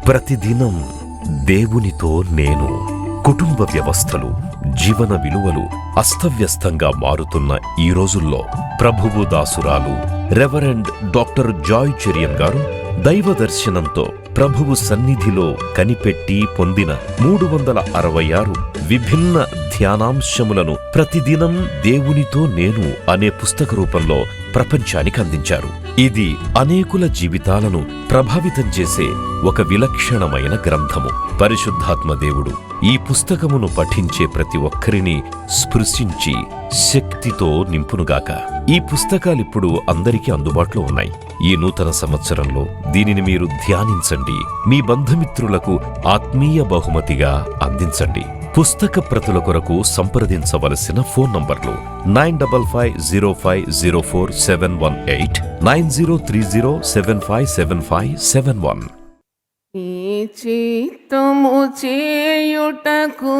ప్రతిదినం దేవునితో నేను. కుటుంబ వ్యవస్థలు, జీవన విలువలు అస్తవ్యస్తంగా మారుతున్న ఈ రోజుల్లో ప్రభువు దాసురాలు రెవరెండ్ డాక్టర్ జాయ్ చెరియన్ గారు దైవ దర్శనంతో ప్రభువు సన్నిధిలో కనిపెట్టి పొందిన 366 విభిన్న ధ్యానాంశములను ప్రతిదినం దేవునితో నేను అనే పుస్తక రూపంలో ప్రపంచానికి అందించారు. ఇది అనేకుల జీవితాలను ప్రభావితం చేసే ఒక విలక్షణమైన గ్రంథము. పరిశుద్ధాత్మ దేవుడు ఈ పుస్తకమును పఠించే ప్రతి ఒక్కరిని స్పృశించి శక్తితో నింపునుగాక. ఈ పుస్తకాలిప్పుడు అందరికీ అందుబాటులో ఉన్నాయి. ఈ నూతన సంవత్సరంలో దీనిని మీరు ధ్యానించండి, మీ బంధుమిత్రులకు ఆత్మీయ బహుమతిగా అందించండి. పుస్తక ప్రతుల కొరకు సంప్రదించవలసిన ఫోన్ నంబర్లు 9550504718, 9030757571. ఈ చిత్తము చేయుటకు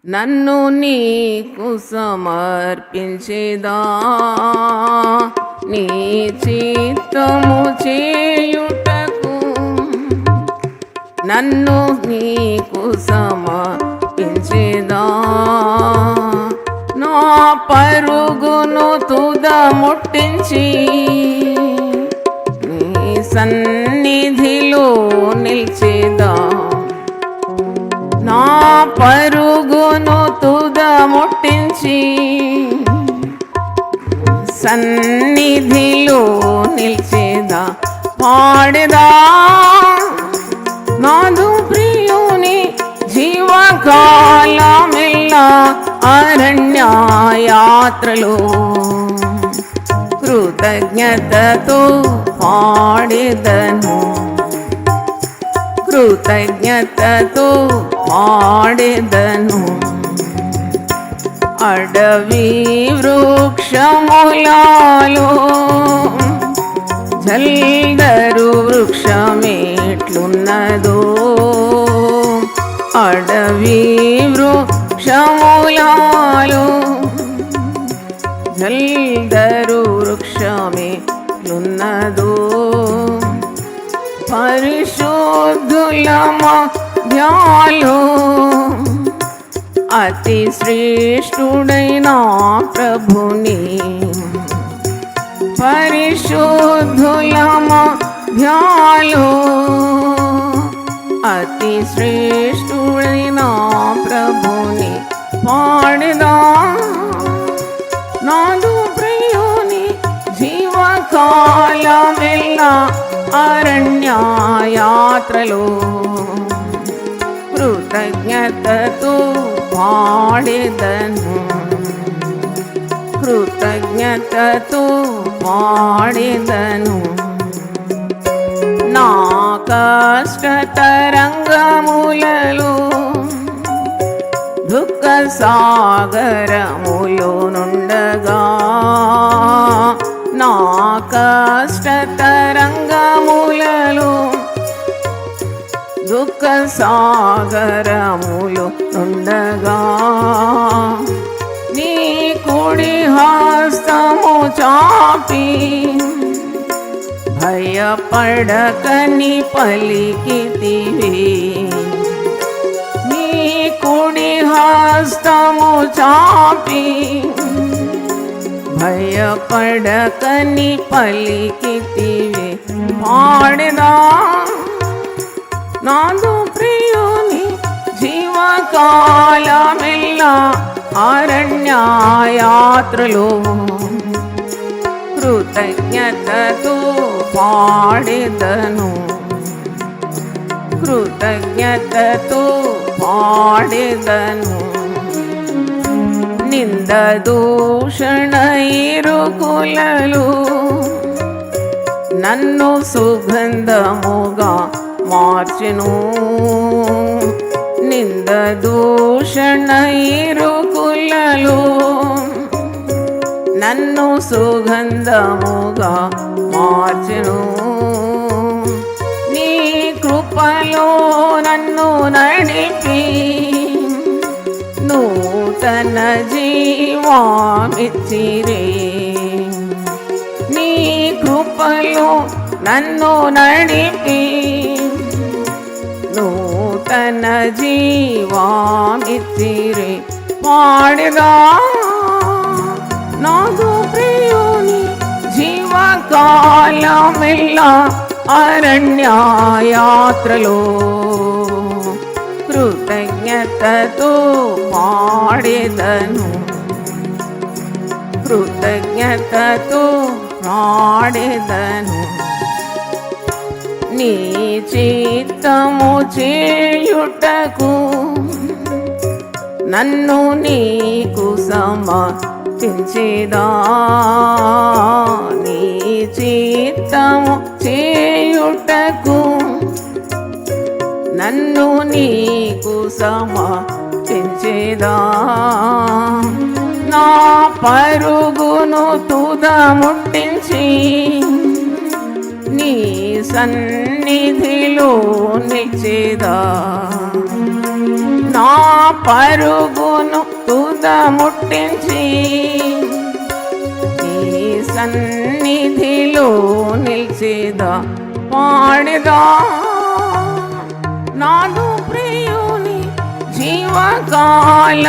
నన్ను నీకు సమర్పించేదా, నీ చిత్తము చేయుటకు నన్ను నీకు సమర్పించేదా, నా పరుగును తుద ముట్టించి నీ సన్నిధిలో నిల్చేదా, నా పరుగును తుద ముట్టించి సన్నిధిలో నిల్చేదా, పాడేదా నాదు ప్రియుని జీవకాలమెల్లా అరణ్య యాత్రలో కృతజ్ఞతతో పాడేదను, కృతజ్ఞతతో పాడేదను. అడవి వృక్షములలో జల్దరు వృక్షమేట్లున్నదో, అడవి వృక్షములలో జల్దరు వృక్షమేట్లున్నదో, పరిశుద్ధుల మధ్యలో అతి శ్రేష్ఠుడైన ప్రభుని, పరిశుద్ధుల మధ్యలో అతి శ్రేష్ఠుడైన ప్రభుని పాడేదా, నాదు ప్రియుని జీవకాలమెల్లా అరణ్య యాత్రలో కృతజ్ఞతతో పాడేదను, కృతజ్ఞతతో పాడేదను. నా కష్ట తరంగములలో దుఃఖ సాగరములో నుండగా, నా కష్ట తరంగములలో దుఃఖ సాగరములో నుండగా, నీ కుడి హస్తము చాపి భయపడకని పలికితివి, నీ కుడి హస్తము చాపి భయపడకని పలికితివి, పాడేదా నాదు ప్రియుని జీవకాలమెల్లా అరణ్య యాత్రలో కృతజ్ఞతతో పాడేదను, కృతజ్ఞతతో పాడేదను. నింద దూషణ ఇరుకులలో నన్ను సుగంధముగా మార్చెను, నింద దూషణ ఇరుకులలో నన్ను సుగంధముగా మార్చెను. నీ కృపలో నన్ను నడిపి నూతన జీవామిచ్చిరే, నీ కృపలో నన్ను నడిపి ನೂತನ ಜೀವಾಮಿತ್ತಿರೆ ಮಾಡಿದ నాదు ప్రియుని జీవకాలమెల్ల అరణ్యయాత్రలో కృతజ్ఞతతో పాడెదను, కృతజ్ఞతతో పాడెదను. నీ చిత్తము చేయుటకు నన్ను నీకు సమర్పించేదా, నీ చిత్తము చేయుటకు నన్ను నీకు సమర్పించేదా. నా పరుగును తుదముట్టించి నీ సన్నిధిలో నిలిచేదా, నా పరుగును తుదముట్టించి నీ సన్నిధిలో నిలిచేదా. పాడెదా నాదు ప్రియుని జీవకాలమెల్ల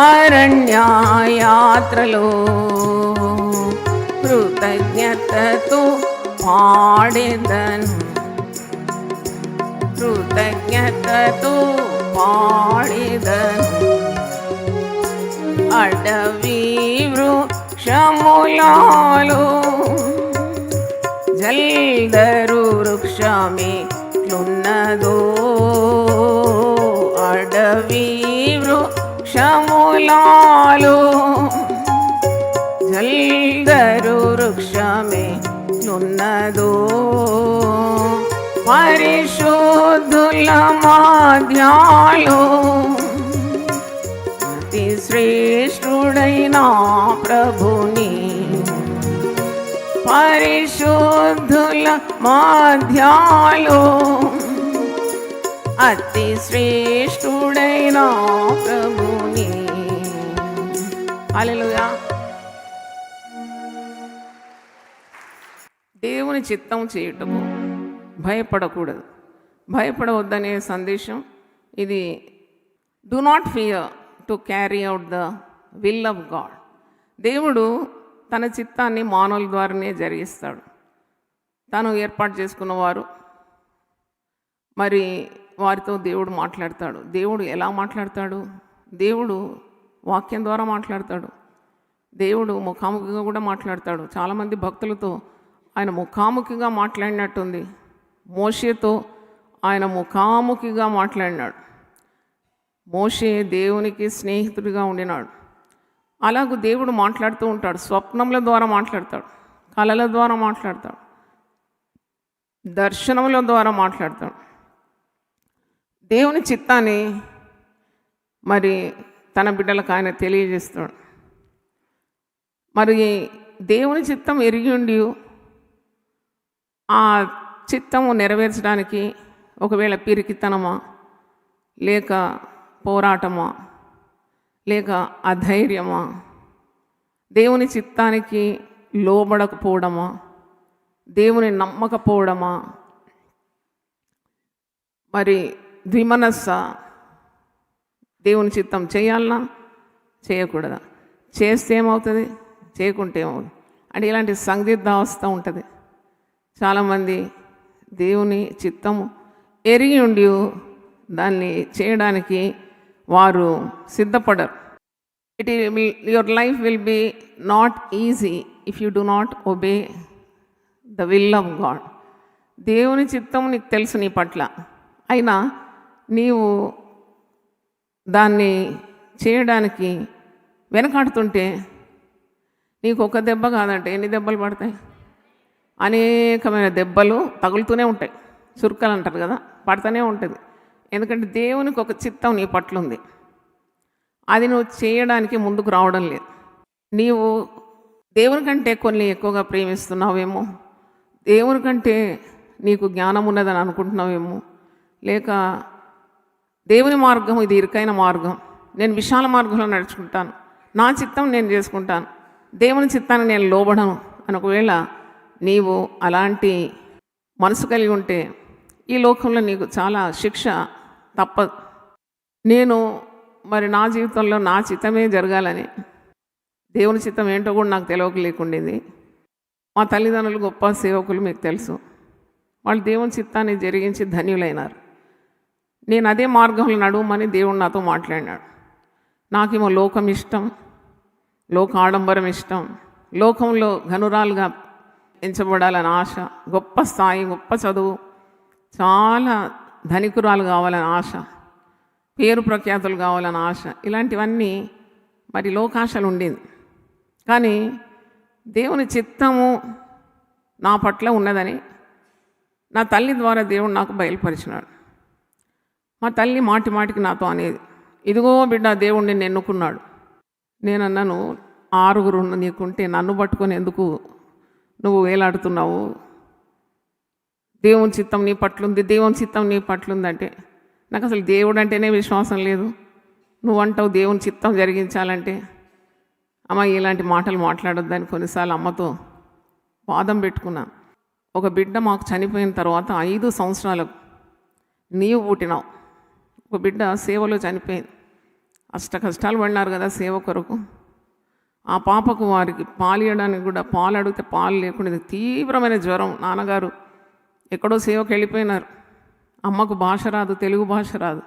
అరణ్యయాత్రలో కృతజ్ఞతతో పాడెదను, కృతజ్ఞతతో పాడెదను. అడవి వృక్షములలో జల్దరు వృక్షమెట్లున్నదో, అడవి వృక్షములలో జల్దరు వృక్షమెట్లున్నదో, పరిశుద్ధుల మధ్యలో అతి శ్రేష్ఠుడైన ప్రభుని, పరిశుద్ధుల మధ్యలో అతి శ్రేష్ఠుడైన ప్రభుని. హల్లెలూయా. దేవుని చిత్తం చేయుటకు భయపడకూడదు, భయపడవద్దనే సందేశం ఇది. Do not fear to carry out the will of God. దేవుడు తన చిత్తాన్ని మానవుల ద్వారానే జరిగిస్తాడు. తను ఏర్పాటు చేసుకున్నవారు మరి వారితో దేవుడు మాట్లాడతాడు. దేవుడు ఎలా మాట్లాడతాడు? దేవుడు వాక్యం ద్వారా మాట్లాడతాడు. దేవుడు ముఖాముఖిగా కూడా మాట్లాడతాడు. చాలామంది భక్తులతో ఆయన ముఖాముఖిగా మాట్లాడినట్టుంది. మోషేతో ఆయన ముఖాముఖిగా మాట్లాడినాడు. మోషే దేవునికి స్నేహితుడిగా ఉండినాడు. అలాగూ దేవుడు మాట్లాడుతూ ఉంటాడు. స్వప్నముల ద్వారా మాట్లాడతాడు, కళల ద్వారా మాట్లాడతాడు, దర్శనముల ద్వారా మాట్లాడతాడు. దేవుని చిత్తాన్ని మరి తన బిడ్డలకు ఆయన తెలియజేస్తాడు. మరి దేవుని చిత్తం ఎరిగి ఉండి ఆ చిత్తము నెరవేర్చడానికి ఒకవేళ పిరికితనమా, లేక పోరాటమా, లేక అధైర్యమా, దేవుని చిత్తానికి లోబడకపోవడమా, దేవుని నమ్మకపోవడమా, మరి ద్విమనస్స, దేవుని చిత్తం చేయాలనా చేయకూడదా, చేస్తే ఏమవుతుంది, చేయకుంటే ఏమవుతుంది అంటే ఇలాంటి సందిగ్ధావస్థ ఉంటుంది. చాలామంది దేవుని చిత్తము ఎరిగి ఉండి దాన్ని చేయడానికి వారు సిద్ధపడరు. Your life will be not easy if you do not obey the will of God. దేవుని చిత్తం నీకు తెలుసు నీ పట్ల, అయినా నీవు దాన్ని చేయడానికి వెనకాడుతుంటే నీకు ఒక దెబ్బ కాదంటే ఎన్ని దెబ్బలు పడతాయి? అనేకమైన దెబ్బలు తగులుతూనే ఉంటాయి. చురుకలు అంటారు కదా, పడుతూనే ఉంటుంది. ఎందుకంటే దేవునికి ఒక చిత్తం నీ పట్ల ఉంది. అది నువ్వు చేయడానికి ముందుకు రావడం లేదు. నీవు దేవుని కంటే కొన్ని ఎక్కువగా ప్రేమిస్తున్నావేమో, దేవుని కంటే నీకు జ్ఞానం ఉన్నదని అనుకుంటున్నావేమో, లేక దేవుని మార్గం ఇది ఇరుకైన మార్గం, నేను విశాల మార్గంలో నడుచుకుంటాను, నా చిత్తం నేను చేసుకుంటాను, దేవుని చిత్తాన్ని నేను లోబడను అని ఒకవేళ నీవు అలాంటి మనసు కలిగి ఉంటే ఈ లోకంలో నీకు చాలా శిక్ష తప్పదు. నేను మరి నా జీవితంలో నా చిత్తమే జరగాలని, దేవుని చిత్తం ఏంటో కూడా నాకు తెలియక లేకుండింది. మా తల్లిదండ్రులు గొప్ప సేవకులు, మీకు తెలుసు. వాళ్ళు దేవుని చిత్తాన్ని జరిగించి ధన్యులైనారు. నేను అదే మార్గంలో నడువమని దేవుడు నాతో మాట్లాడినాడు. నాకేమో లోకం ఇష్టం, లోక ఆడంబరం ఇష్టం, లోకంలో ఘనురాలుగా ఎంచబడాలని ఆశ, గొప్ప స్థాయి, గొప్ప చదువు, చాలా ధనికురాలు కావాలని ఆశ, పేరు ప్రఖ్యాతులు కావాలని ఆశ, ఇలాంటివన్నీ మరి లోకాశలు ఉండింది. కానీ దేవుని చిత్తము నా పట్ల ఉన్నదని నా తల్లి ద్వారా దేవుడు నాకు బయలుపరిచినాడు. మా తల్లి మాటి మాటికి నాతో అనేది, ఇదిగో బిడ్డ దేవుడిని నిన్ను ఎన్నుకున్నాడు. నేనన్నాను, 6 నీకుంటే నన్ను పట్టుకొని ఎందుకు నువ్వు వేలాడుతున్నావు? దేవుని చిత్తం నీ పట్లుంది, దేవుని చిత్తం నీ పట్లుందంటే, నాకు అసలు దేవుడు అంటేనే విశ్వాసం లేదు. నువ్వంటావు దేవుని చిత్తం జరిగించాలంటే. అమ్మ ఇలాంటి మాటలు మాట్లాడొద్దని కొన్నిసార్లు అమ్మతో వాదం పెట్టుకున్నాను. ఒక బిడ్డ మాకు చనిపోయిన తర్వాత 5 సంవత్సరాలకు నీవు పుట్టినావు. ఒక బిడ్డ సేవలో చనిపోయింది. అష్ట కష్టాలు పడినారు కదా సేవ కొరకు. ఆ పాపకు వారికి పాలు ఇవ్వడానికి కూడా పాలు అడిగితే పాలు లేకుండా తీవ్రమైన జ్వరం. నాన్నగారు ఎక్కడో సేవకు వెళ్ళిపోయినారు. అమ్మకు భాష రాదు, తెలుగు భాష రాదు.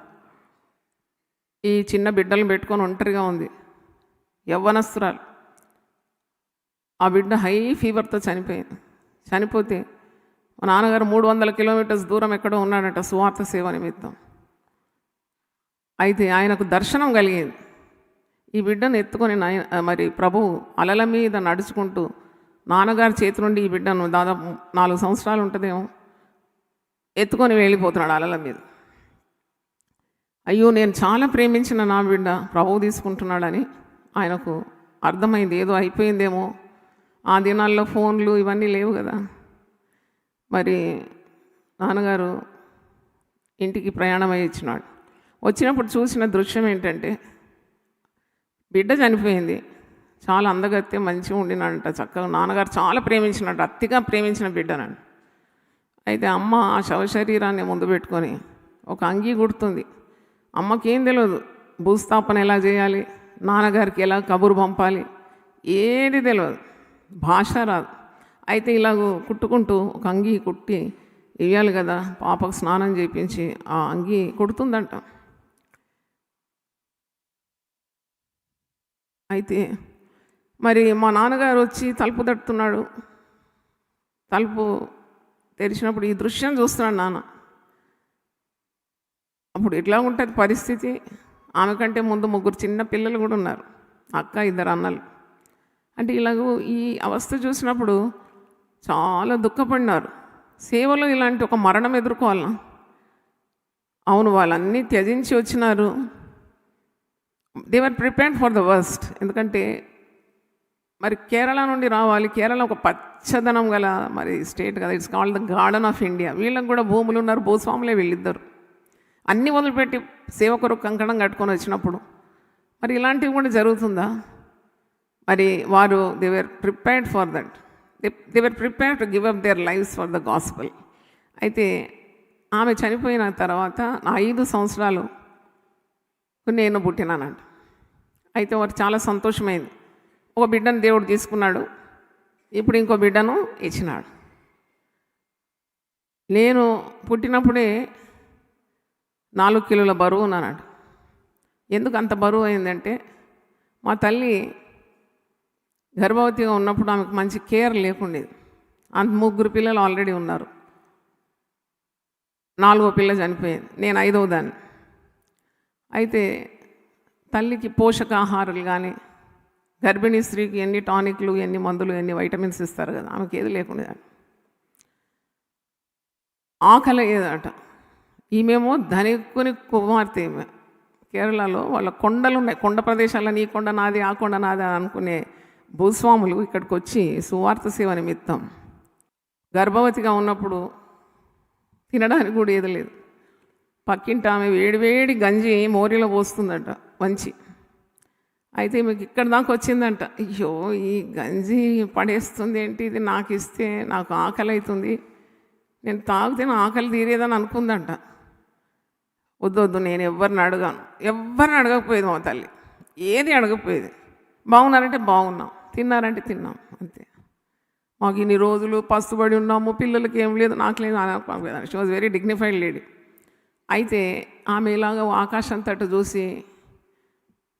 ఈ చిన్న బిడ్డలను పెట్టుకొని ఒంటరిగా ఉంది, యవ్వనస్తురాలు. ఆ బిడ్డ హై ఫీవర్తో చనిపోయింది. చనిపోతే మా నాన్నగారు 300 కిలోమీటర్స్ దూరం ఎక్కడో ఉన్నాడట సువార్త సేవ నిమిత్తం. అయితే ఆయనకు దర్శనం కలిగింది. ఈ బిడ్డను ఎత్తుకొని మరి ప్రభువు అలల మీద నడుచుకుంటూ నాన్నగారి చేతి నుండి ఈ బిడ్డను దాదాపు 4 సంవత్సరాలు ఉంటుందేమో ఎత్తుకొని వెళ్ళిపోతున్నాడు అలల మీద. అయ్యో నేను చాలా ప్రేమించిన నా బిడ్డ ప్రభువు తీసుకుంటున్నాడని ఆయనకు అర్థమైంది. ఏదో అయిపోయిందేమో. ఆ దినాల్లో ఫోన్లు ఇవన్నీ లేవు కదా. మరి నాన్నగారు ఇంటికి ప్రయాణమై ఇచ్చినాడు. వచ్చినప్పుడు చూసిన దృశ్యం ఏంటంటే, బిడ్డ చనిపోయింది. చాలా అందగత్తే మంచిగా ఉండినాడంట, చక్కగా. నాన్నగారు చాలా ప్రేమించినట్టు, అతిగా ప్రేమించిన బిడ్డనండి. అయితే అమ్మ ఆ శవశరీరాన్ని ముందు పెట్టుకొని ఒక అంగీ కుడుతుంది. అమ్మకేం తెలియదు, భూస్థాపన ఎలా చేయాలి, నాన్నగారికి ఎలా కబురు పంపాలి, ఏది తెలియదు, భాష రాదు. అయితే ఇలాగ కుట్టుకుంటూ ఒక అంగీ కుట్టి ఇవ్వాలి కదా, పాపకు స్నానం చేయించి ఆ అంగీ కుడుతుందంట. అయితే మరి మా నాన్నగారు వచ్చి తలుపు తట్టుతున్నాడు. తలుపు తెరిచినప్పుడు ఈ దృశ్యం చూస్తున్నాడు నాన్న. అప్పుడు ఎట్లా ఉంటుంది పరిస్థితి? ఆమె కంటే ముందు 3 చిన్న పిల్లలు కూడా ఉన్నారు, అక్క, 2 అన్నలు. అంటే ఇలాగూ ఈ అవస్థ చూసినప్పుడు చాలా దుఃఖపడినారు. సేవలో ఇలాంటి ఒక మరణం ఎదుర్కోవాలన్నా? అవును, వాళ్ళన్నీ త్యజించి వచ్చినారు. They were prepared for the worst. ఎందుకంటే మరి కేరళ నుండి రావాలి. కేరళ ఒక పచ్చదనం గల మరి స్టేట్ కదా, it's called the garden of India. వీళ్ళకి కూడా భూములు ఉన్నారు, భూస్వాములే వీళ్ళిద్దరు. అన్నీ వదిలిపెట్టి సేవ కొరకు కంకణం కట్టుకొని వచ్చినప్పుడు మరి ఇలాంటివి కూడా జరుగుతుందా? మరి వారు they were prepared for that. They were prepared to give up there lifes for the gospel. అయితే ఆమె చనిపోయిన తర్వాత నా 5 సంవత్సరాలు నేను పుట్టినానంట. అయితే వారు చాలా సంతోషమైంది. ఒక బిడ్డను దేవుడు తీసుకున్నాడు, ఇప్పుడు ఇంకో బిడ్డను ఇచ్చినాడు. నేను పుట్టినప్పుడే 4 కిలోల బరువు ఉన్నానంట. ఎందుకు అంత బరువు అయిందంటే, మా తల్లి గర్భవతిగా ఉన్నప్పుడు ఆమెకు మంచి కేర్ లేకుండేది. 3 పిల్లలు ఆల్రెడీ ఉన్నారు. 4వ పిల్ల చనిపోయింది, నేను 5వ దాన్ని. అయితే తల్లికి పోషకాహారాలు కానీ, గర్భిణీ స్త్రీకి ఎన్ని టానిక్లు, ఎన్ని మందులు, ఎన్ని వైటమిన్స్ ఇస్తారు కదా, ఆమెకి ఏది లేకుండా ఆకలి ఏదట. ఈమెమో ధనికుని కుమార్తె. ఈమె కేరళలో వాళ్ళ కొండలు ఉన్నాయి, కొండ ప్రదేశాల్లో నీ కొండ నాది, ఆ కొండ నాది అనుకునే భూస్వాములు ఇక్కడికి వచ్చి సువార్త సేవ నిమిత్తం గర్భవతిగా ఉన్నప్పుడు తినడానికి కూడా ఏది లేదు. పక్కింటి ఆమె వేడివేడి గంజి మోరీలో పోస్తుందట వంచి. అయితే మీకు ఇక్కడ దాకా వచ్చిందంట. అయ్యో, ఈ గంజి పడేస్తుంది ఏంటి, ఇది నాకు ఇస్తే నాకు ఆకలి అవుతుంది, నేను తాగితే నా ఆకలి తీరేదని అనుకుందంట. వద్దు నేను ఎవరిని అడగకపోయేది మా తల్లి. ఏది అడగకపోయేది. బాగున్నారంటే బాగున్నాం, తిన్నారంటే తిన్నాం, అంతే. మాకు ఇన్ని రోజులు పస్తుబడి ఉన్నాము, పిల్లలకి ఏం లేదు, నాకు లేదు అని అనుకోలేదు. She was very dignified lady. అయితే ఆమె ఇలాగ ఆకాశం తట్టు చూసి,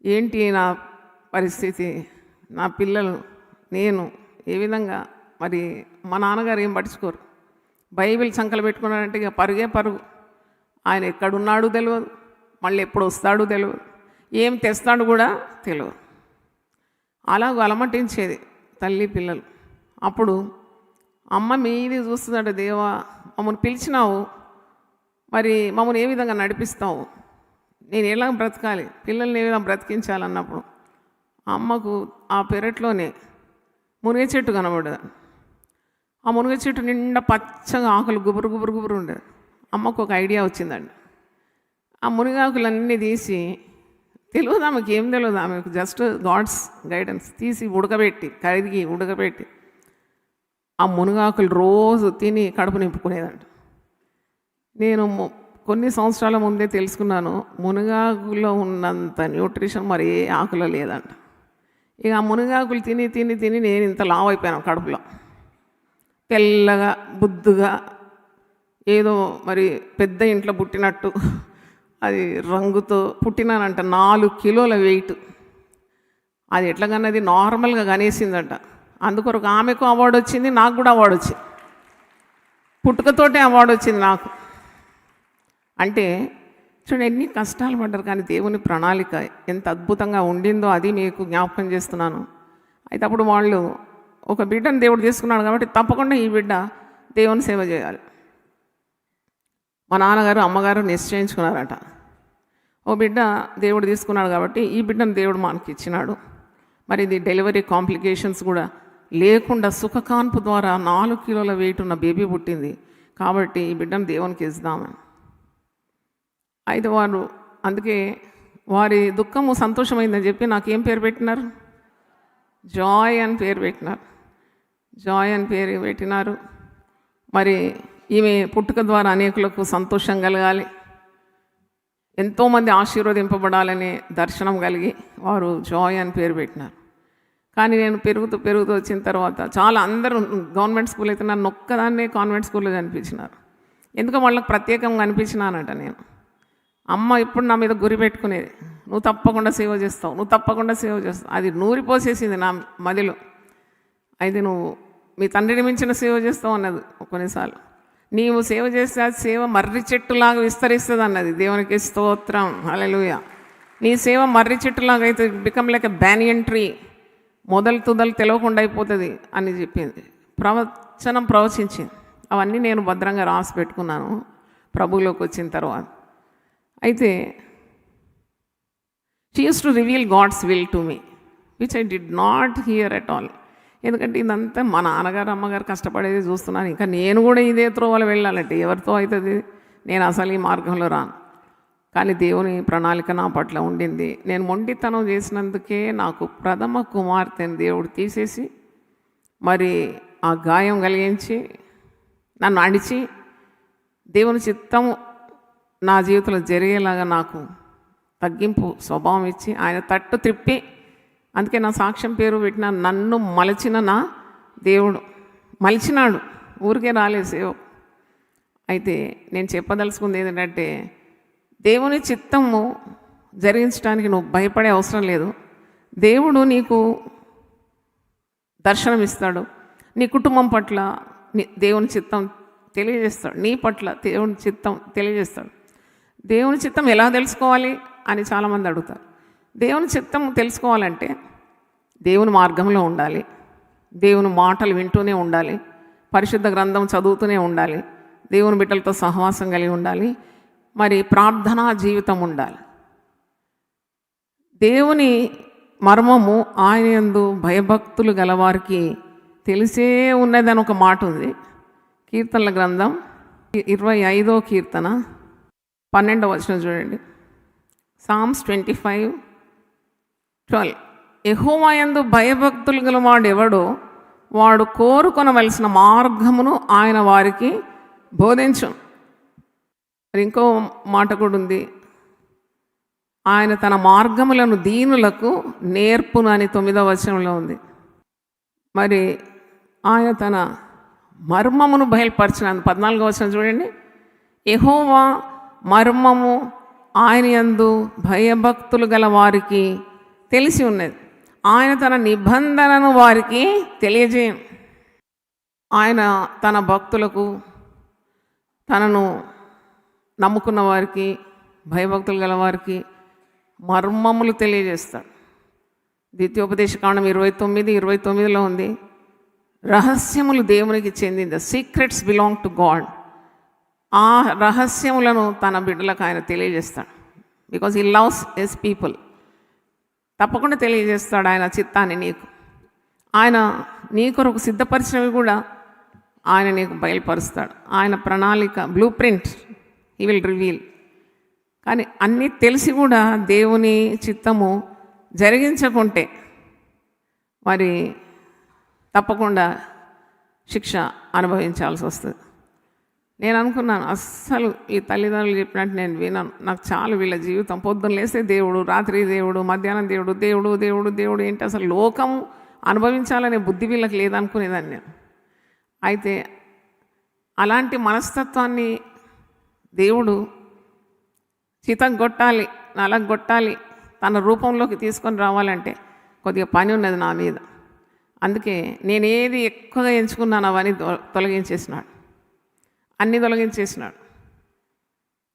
ఏంటి నా పరిస్థితి, నా పిల్లలు, నేను ఏ విధంగా, మరి మా నాన్నగారు ఏం పట్టించుకోరు. బైబిల్ సంకలు పెట్టుకున్నాడంటే ఇక పరుగే పరుగు. ఆయన ఎక్కడున్నాడు తెలియదు, మళ్ళీ ఎప్పుడు వస్తాడు తెలియదు, ఏం తెస్తాడు కూడా తెలియదు. అలాగ అలమటించేది తల్లి పిల్లలు. అప్పుడు అమ్మ మీది చూస్తుందట, దేవా మమ్మల్ని పిలిచినావు, మరి మమ్మల్ని ఏ విధంగా నడిపిస్తావు, నేను ఎలా బ్రతకాలి, పిల్లల్ని ఏ విధంగా బ్రతికించాలన్నప్పుడు అమ్మకు ఆ పెరట్లోనే మునగ చెట్టు కనబడదు. ఆ మునగ చెట్టు నిండా పచ్చగా ఆకులు గుబురు ఉండేది. అమ్మకు ఒక ఐడియా వచ్చిందండి. ఆ మునగాకులన్నీ తీసి, తెలియదు ఆమెకి, ఏం తెలియదు ఆమెకు, జస్ట్ గాడ్స్ గైడెన్స్, తీసి కడిగి ఉడకబెట్టి ఆ మునగాకులు రోజు తిని కడుపు నింపుకునేదంట. నేను కొన్ని సంవత్సరాల ముందే తెలుసుకున్నాను, మునగాకులో ఉన్నంత న్యూట్రిషన్ మరి ఏ ఆకులో లేదంట. ఇక ఆ మునగాకులు తిని తిని తిని నేను ఇంత లావు అయిపోయాను కడుపులో. తెల్లగా బుద్దుగా, ఏదో మరి పెద్ద ఇంట్లో పుట్టినట్టు, అది రంగుతో పుట్టినానంట. 4 కిలోల వెయిట్. అది ఎట్లాగన్నది నార్మల్గా కనేసిందంట. అందుకొరకు ఆమెకు అవార్డు వచ్చింది, నాకు కూడా అవార్డు వచ్చింది. పుట్టుకతోటే అవార్డు వచ్చింది నాకు. అంటే చూడండి, ఎన్ని కష్టాలు పడ్డారు, కానీ దేవుని ప్రణాళిక ఎంత అద్భుతంగా ఉండిందో అది మీకు జ్ఞాపకం చేస్తున్నాను. అయితే అప్పుడు వాళ్ళు ఒక బిడ్డను దేవుడు తీసుకున్నాడు కాబట్టి తప్పకుండా ఈ బిడ్డ దేవుని సేవ చేయాలి. మా నాన్నగారు అమ్మగారు నిశ్చయించుకున్నారట, ఓ బిడ్డ దేవుడు తీసుకున్నాడు కాబట్టి ఈ బిడ్డను దేవుడు మనకి ఇచ్చినాడు, మరి ఇది డెలివరీ కాంప్లికేషన్స్ కూడా లేకుండా సుఖకాన్పు ద్వారా 4 కిలోల వెయిట్ ఉన్న బేబీ పుట్టింది, కాబట్టి ఈ బిడ్డను దేవునికి ఇద్దామని. అయితే వారు అందుకే వారి దుఃఖము సంతోషమైందని చెప్పి నాకేం పేరు పెట్టినారు, జాయ్ అని పేరు పెట్టినారు. జాయ్ అని పేరు పెట్టినారు. మరి ఈమె పుట్టుక ద్వారా అనేకులకు సంతోషం కలగాలి, ఎంతోమంది ఆశీర్వదింపబడాలనే దర్శనం కలిగి వారు జాయ్ అని పేరు పెట్టినారు. కానీ నేను పెరుగుతూ వచ్చిన తర్వాత చాలా అందరూ గవర్నమెంట్ స్కూల్ అయితే నన్ను ఒక్కదాన్నే కాన్వెంట్ స్కూల్లో కనిపించినారు. ఎందుకో వాళ్ళకి ప్రత్యేకంగా అనిపించినానట నేను. అమ్మ ఇప్పుడు నా మీద గురి పెట్టుకునేది, నువ్వు తప్పకుండా సేవ చేస్తావు, అది నూరిపోసేసింది నా మదిలో. అయితే నువ్వు మీ తండ్రిని మించిన సేవ చేస్తావు అన్నది కొన్నిసార్లు. నీవు సేవ చేస్తే అది సేవ మర్రి చెట్టులాగా విస్తరిస్తుంది అన్నది. దేవునికి స్తోత్రం, హల్లెలూయా. నీ సేవ మర్రి చెట్టులాగా అయితే become like a banyan tree, మొదలు తుదలు తెలియకుండా అయిపోతుంది అని చెప్పింది. ప్రవచించింది. అవన్నీ నేను భద్రంగా రాసి పెట్టుకున్నాను ప్రభువులోకి వచ్చిన తర్వాత. అయితే she use to reveal God's will to me, which I did not hear at all. ఎందుకంటే ఇదంతా మా నాన్నగారు అమ్మగారు కష్టపడేది చూస్తున్నాను. ఇంకా నేను కూడా ఇదే త్రోవలో వెళ్ళాలంటే ఎవరితో అవుతుంది, నేను అసలు ఈ మార్గంలో రాను. కానీ దేవుని ప్రణాళిక నా పట్ల ఉండింది. నేను మొండితనం చేసినందుకే నాకు ప్రథమ కుమార్తెని దేవుడు తీసేసి, మరి ఆ గాయం కలిగించి నన్ను అడిచి దేవుని చిత్తము నా జీవితంలో జరిగేలాగా నాకు తగ్గింపు స్వభావం ఇచ్చి ఆయన తట్టు త్రిప్పి, అందుకే నా సాక్ష్యం పేరు పెట్టిన, నన్ను మలచిన నా దేవుడు. మలిచినాడు, ఊరికే రాలేదు సేవ. అయితే నేను చెప్పదలుచుకుంది ఏంటంటే, దేవుని చిత్తము జరిగించడానికి నువ్వు భయపడే అవసరం లేదు. దేవుడు నీకు దర్శనమిస్తాడు, నీ కుటుంబం పట్ల దేవుని చిత్తం తెలియజేస్తాడు, నీ పట్ల దేవుని చిత్తం తెలియజేస్తాడు. దేవుని చిత్తం ఎలా తెలుసుకోవాలి అని చాలామంది అడుగుతారు. దేవుని చిత్తం తెలుసుకోవాలంటే దేవుని మార్గంలో ఉండాలి, దేవుని మాటలు వింటూనే ఉండాలి, పరిశుద్ధ గ్రంథం చదువుతూనే ఉండాలి, దేవుని బిడ్డలతో సహవాసం కలిగి ఉండాలి, మరి ప్రార్థనా జీవితం ఉండాలి. దేవుని మర్మము ఆయన యందు భయభక్తులు గలవారికి తెలిసే ఉన్నదని ఒక మాట ఉంది. కీర్తనల గ్రంథం 25వ కీర్తన 12వ వచనం చూడండి. సామ్స్ 25:12. యెహోవా యందు భయభక్తులు గలవాడు ఎవడో వాడు కోరుకొనవలసిన మార్గమును ఆయన వారికి బోధించు. మరి ఇంకో మాట కూడా ఉంది, ఆయన తన మార్గములను దీనులకు నేర్పును అని 9వ వచనంలో ఉంది. మరి ఆయన తన మర్మమును బయలుపరచినాను. 14వ వచనం చూడండి, యెహోవా మర్మము ఆయన యందు భయభక్తులు గల వారికి తెలిసి ఉన్నది, ఆయన తన నిబంధనను వారికి తెలియజేయం. ఆయన తన భక్తులకు, తనను నమ్ముకున్న వారికి, భయభక్తులు గల వారికి మర్మములు తెలియజేస్తాడు. ద్వితీయోపదేశకాండం 29:29లో ఉంది, రహస్యములు దేవునికి చెందింది. Secrets belong to God. ఆ రహస్యములను తన బిడ్డలకు ఆయన తెలియజేస్తాడు. Because he loves his people. తప్పకుండా తెలియజేస్తాడు ఆయన చిత్తాన్ని నీకు. ఆయన నీ కొరకు సిద్ధపరిచినవి కూడా ఆయన నీకు బయలుపరుస్తాడు. ఆయన ప్రణాళిక, blue print he will reveal. కానీ అన్నీ తెలిసి కూడా దేవుని చిత్తము జరిగించకుంటే మరి తప్పకుండా శిక్ష అనుభవించాల్సి వస్తుంది. నేను అనుకున్నాను, అస్సలు ఈ తల్లిదండ్రులు చెప్పినట్టు నేను విన్నాను. నాకు చాలు వీళ్ళ జీవితం. పొద్దున్న లేస్తే దేవుడు, రాత్రి దేవుడు, మధ్యాహ్నం దేవుడు, దేవుడు దేవుడు దేవుడు ఏంటి, అసలు లోకం అనుభవించాలనే బుద్ధి వీళ్ళకి లేదనుకునేదాన్ని నేను. అయితే అలాంటి మనస్తత్వాన్ని దేవుడు చితగొట్టాలి, నలగొట్టాలి, తన రూపంలోకి తీసుకొని రావాలంటే కొద్దిగా పని ఉన్నది నా మీద. అందుకే నేను ఏది ఎక్కువగా ఎంచుకున్నాను అవన్నీ తొలగించేసినాడు, అన్నీ తొలగించేసినాడు.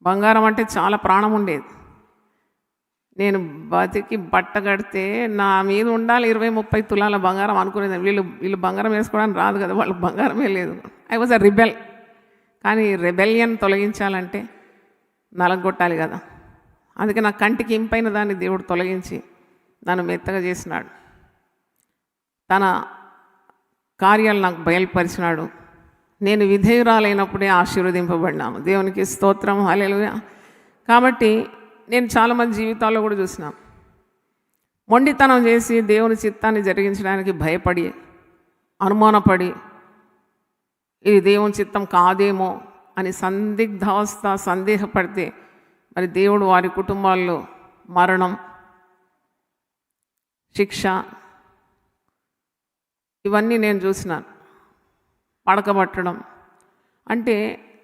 బంగారం అంటే చాలా ప్రాణం ఉండేది. నేను బతికి బట్ట కడితే నా మీద ఉండాలి 20-30 తులాల బంగారం అనుకునేది. వీళ్ళు బంగారం వేసుకోవడానికి రాదు కదా, వాళ్ళకి బంగారమే లేదు. I was a rebel. కానీ రెబెలియన్ తొలగించాలంటే నలగొట్టాలి కదా. అందుకే నా కంటికి ఇంపైన దాన్ని దేవుడు తొలగించి నన్ను మెత్తగా చేసినాడు. తన కార్యాలు నాకు బయలుపరిచినాడు. నేను విధేయురాలైనప్పుడే ఆశీర్వదింపబడినాను. దేవునికి స్తోత్రం, హల్లెలూయా. కాబట్టి నేను చాలామంది జీవితాల్లో కూడా చూసినాను, మొండితనం చేసి దేవుని చిత్తాన్ని జరిగించడానికి భయపడి, అనుమానపడి, ఇది దేవుని చిత్తం కాదేమో అని సందిగ్ధావస్థ, సందేహపడితే మరి దేవుడు వారి కుటుంబాల్లో మరణం, శిక్ష, ఇవన్నీ నేను చూసినాను. పడకబట్టడం అంటే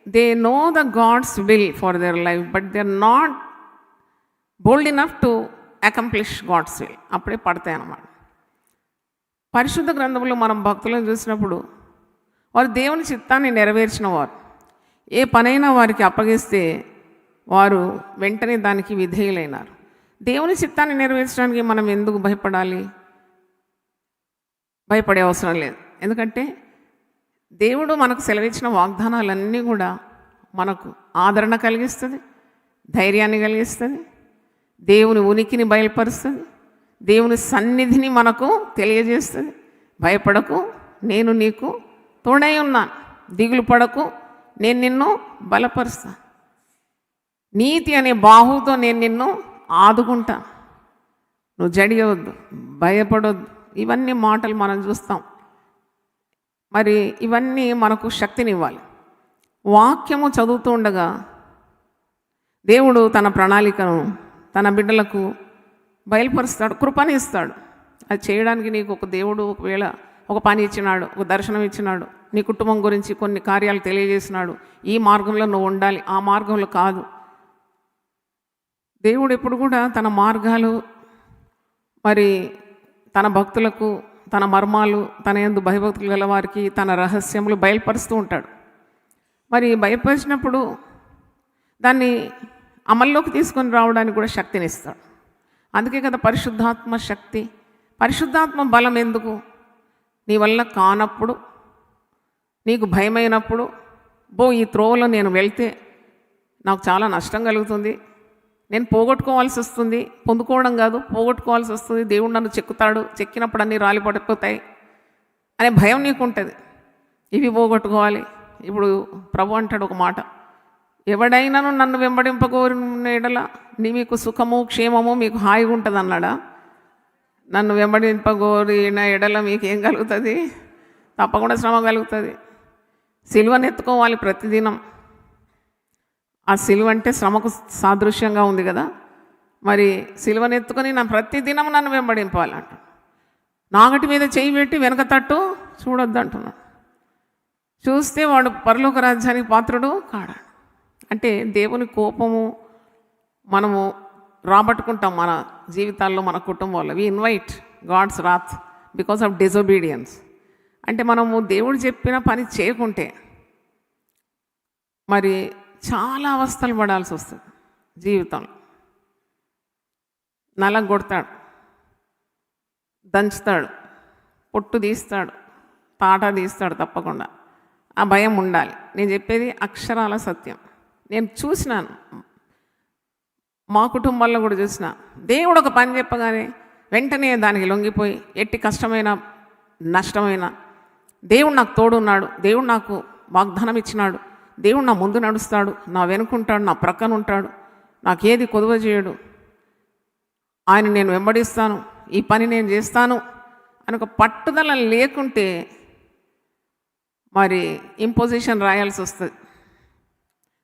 they know the God's will for their life, but they are not bold enough to accomplish God's will. అప్పుడే పడతాయి అన్నమాట. పరిశుద్ధ గ్రంథంలో మనం భక్తులను చూసినప్పుడు వారు దేవుని చిత్తాన్ని నెరవేర్చిన వారు. ఏ పనైనా వారికి అప్పగిస్తే వారు వెంటనే దానికి విధేయులైనారు. దేవుని చిత్తాన్ని నెరవేర్చడానికి మనం ఎందుకు భయపడాలి? భయపడే అవసరం లేదు. ఎందుకంటే దేవుడు మనకు సెలవిచ్చిన వాగ్దానాలన్నీ కూడా మనకు ఆదరణ కలిగిస్తుంది, ధైర్యాన్ని కలిగిస్తుంది, దేవుని ఉనికిని బయలుపరుస్తుంది, దేవుని సన్నిధిని మనకు తెలియజేస్తుంది. భయపడకు, నేను నీకు తోడై ఉన్నాను, దిగులు పడకు, నేను నిన్ను బలపరుస్తాను, నీతి అనే బాహుతో నేను నిన్ను ఆదుకుంటాను, నువ్వు జడియవద్దు, భయపడొద్దు. ఇవన్నీ మాటలు మనం చూస్తాం. మరి ఇవన్నీ మనకు శక్తినివ్వాలి. వాక్యము చదువుతూ ఉండగా దేవుడు తన ప్రణాళికను తన బిడ్డలకు బయలుపరుస్తాడు, కృపని ఇస్తాడు. అది చేయడానికి నీకు ఒక దేవుడు ఒకవేళ ఒక పని ఇచ్చినాడు, ఒక దర్శనం ఇచ్చినాడు, నీ కుటుంబం గురించి కొన్ని కార్యాలు తెలియజేసినాడు. ఈ మార్గంలో నువ్వు ఉండాలి, ఆ మార్గంలో కాదు. దేవుడు ఎప్పుడు కూడా తన మార్గాలు మరి తన భక్తులకు, తన మర్మాలు, తన యందు భయభక్తులు గల వారికి తన రహస్యములు బయలుపరుస్తూ ఉంటాడు. మరి బయలుపరిచినప్పుడు దాన్ని అమల్లోకి తీసుకొని రావడానికి కూడా శక్తిని ఇస్తాడు. అందుకే కదా పరిశుద్ధాత్మ శక్తి, పరిశుద్ధాత్మ బలం. ఎందుకు? నీ వల్ల కానప్పుడు, నీకు భయమైనప్పుడు, ఈ త్రోవలో నేను వెళ్తే నాకు చాలా నష్టం కలుగుతుంది, నేను పోగొట్టుకోవాల్సి వస్తుంది, పొందుకోవడం కాదు పోగొట్టుకోవాల్సి వస్తుంది, దేవుడు నన్ను చెక్కుతాడు, చెక్కినప్పుడు అన్నీ రాలి పడిపోతాయి అనే భయం నీకు ఉంటుంది. ఇవి పోగొట్టుకోవాలి. ఇప్పుడు ప్రభు అంటాడు ఒక మాట, ఎవడైనాను నన్ను వెంబడింపకోరిన ఎడల మీకు సుఖము క్షేమము మీకు హాయిగా ఉంటుంది అన్నాడా? నన్ను వెంబడింపకోరిన ఎడల మీకు ఏం కలుగుతుంది? తప్పకుండా శ్రమ కలుగుతుంది. సిలువను ఎత్తుకోవాలి ప్రతిదినం. ఆ సిలువ అంటే శ్రమకు సాదృశ్యంగా ఉంది కదా. మరి సిలువను ఎత్తుకొని నా ప్రతిదినం నన్ను వెంబడింపాలంట. నాగటి మీద చేయి పెట్టి వెనక తట్టు చూడొద్దు అంటున్నాడు. చూస్తే వాడు పరలోక రాజ్యానికి పాత్రుడు కాడా. అంటే దేవుని కోపము మనము రాబట్టుకుంటాం మన జీవితాల్లో, మన కుటుంబాల్లో. We invite God's wrath because of disobedience. అంటే మనము దేవుడు చెప్పిన పని చేయకుంటే మరి చాలా అవస్థలు పడాల్సి వస్తుంది జీవితంలో. నలగొడతాడు, దంచుతాడు, పొట్టు తీస్తాడు, తాట తీస్తాడు తప్పకుండా. ఆ భయం ఉండాలి. నేను చెప్పేది అక్షరాల సత్యం. నేను చూసినాను, మా కుటుంబాల్లో కూడా చూసిన. దేవుడు ఒక పని చెప్పగానే వెంటనే దానికి లొంగిపోయి ఎట్టి కష్టమైన నష్టమైన దేవుడు నాకు తోడున్నాడు, దేవుడు నాకు వాగ్దానం ఇచ్చినాడు, దేవుడు నా ముందు నడుస్తాడు, నా వెనుకుంటాడు, నా ప్రక్కన ఉంటాడు, నాకేది కొదువ చేయడు, ఆయన నేను వెంబడిస్తాను, ఈ పని నేను చేస్తాను అని ఒక పట్టుదల లేకుంటే మరి ఇంపోజిషన్ రాయాల్సి వస్తుంది.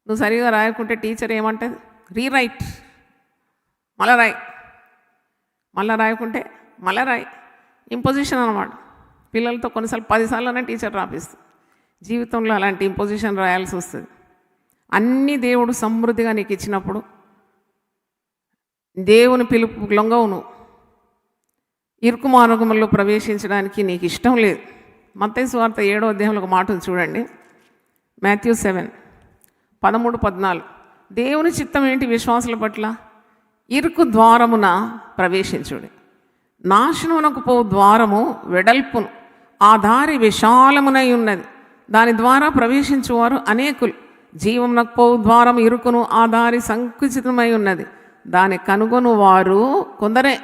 నువ్వు సరిగా రాయకుంటే టీచర్ ఏమంటుంది, రీరైట్, మళ్ళా రాయి, మళ్ళా రాయకుంటే మళ్ళా రాయి. ఇంపోజిషన్ అన్నమాట. పిల్లలతో కొన్నిసార్లు 10 సార్లునే టీచర్ రాపిస్తుంది. జీవితంలో అలాంటి ఇంపోజిషన్ రాయాల్సి వస్తుంది. అన్నీ దేవుడు సమృద్ధిగా నీకు ఇచ్చినప్పుడు దేవుని పిలుపు లొంగవును. ఇరుకు మార్గంలో ప్రవేశించడానికి నీకు ఇష్టం లేదు. మత్తయి సువార్త 7వ అధ్యాయంలో ఒక మాట ఉంది చూడండి. మాథ్యూ 7:13-14. దేవుని చిత్తం ఏంటి విశ్వాసుల పట్ల? ఇరుకు ద్వారమున ప్రవేశించుడి. నాశనమునకు పో ద్వారము వెడల్పును, ఆ దారి విశాలమునై ఉన్నది, దాని ద్వారా ప్రవేశించువారు అనేకులు. జీవమునకు పో ద్వారం ఇరుకును, ఆ దారి సంకుచితమై ఉన్నది, దాని కనుగొను వారు కొందరే.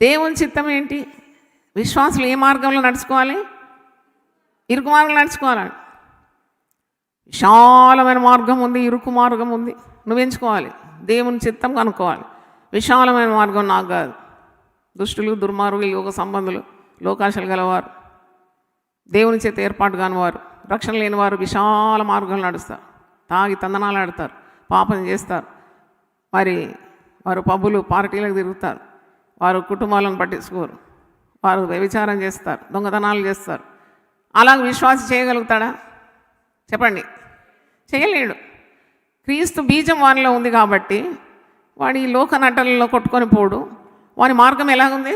దేవుని చిత్తం ఏంటి? విశ్వాసులు ఏ మార్గంలో నడుచుకోవాలి? ఇరుకు మార్గంలో నడుచుకోవాలి. విశాలమైన మార్గం ఉంది, ఇరుకు మార్గం ఉంది. నువ్వు ఎంచుకోవాలి. దేవుని చిత్తం కనుక్కోవాలి. విశాలమైన మార్గం నాకు కాదు. దుష్టులు, దుర్మార్గులు, యోగ సంబంధులు, లోకాశలు గలవారు, దేవుని చేత ఏర్పాటు కానివారు, రక్షణ లేని వారు విశాల మార్గంలో నడుస్తారు. తాగి తందనాలు ఆడతారు, పాపం చేస్తారు, మరి వారు పబ్బులు పార్టీలకు తిరుగుతారు, వారు కుటుంబాలను పట్టించుకోరు, వారు వ్యభిచారం చేస్తారు, దొంగతనాలు చేస్తారు. అలాగ విశ్వాసం చేయగలుగుతాడా? చెప్పండి. చేయలేడు. క్రీస్తు బీజం వానిలో ఉంది కాబట్టి వాడు ఈ లోక నటనలో కొట్టుకొని పోడు. వాని మార్గం ఎలాగుంది?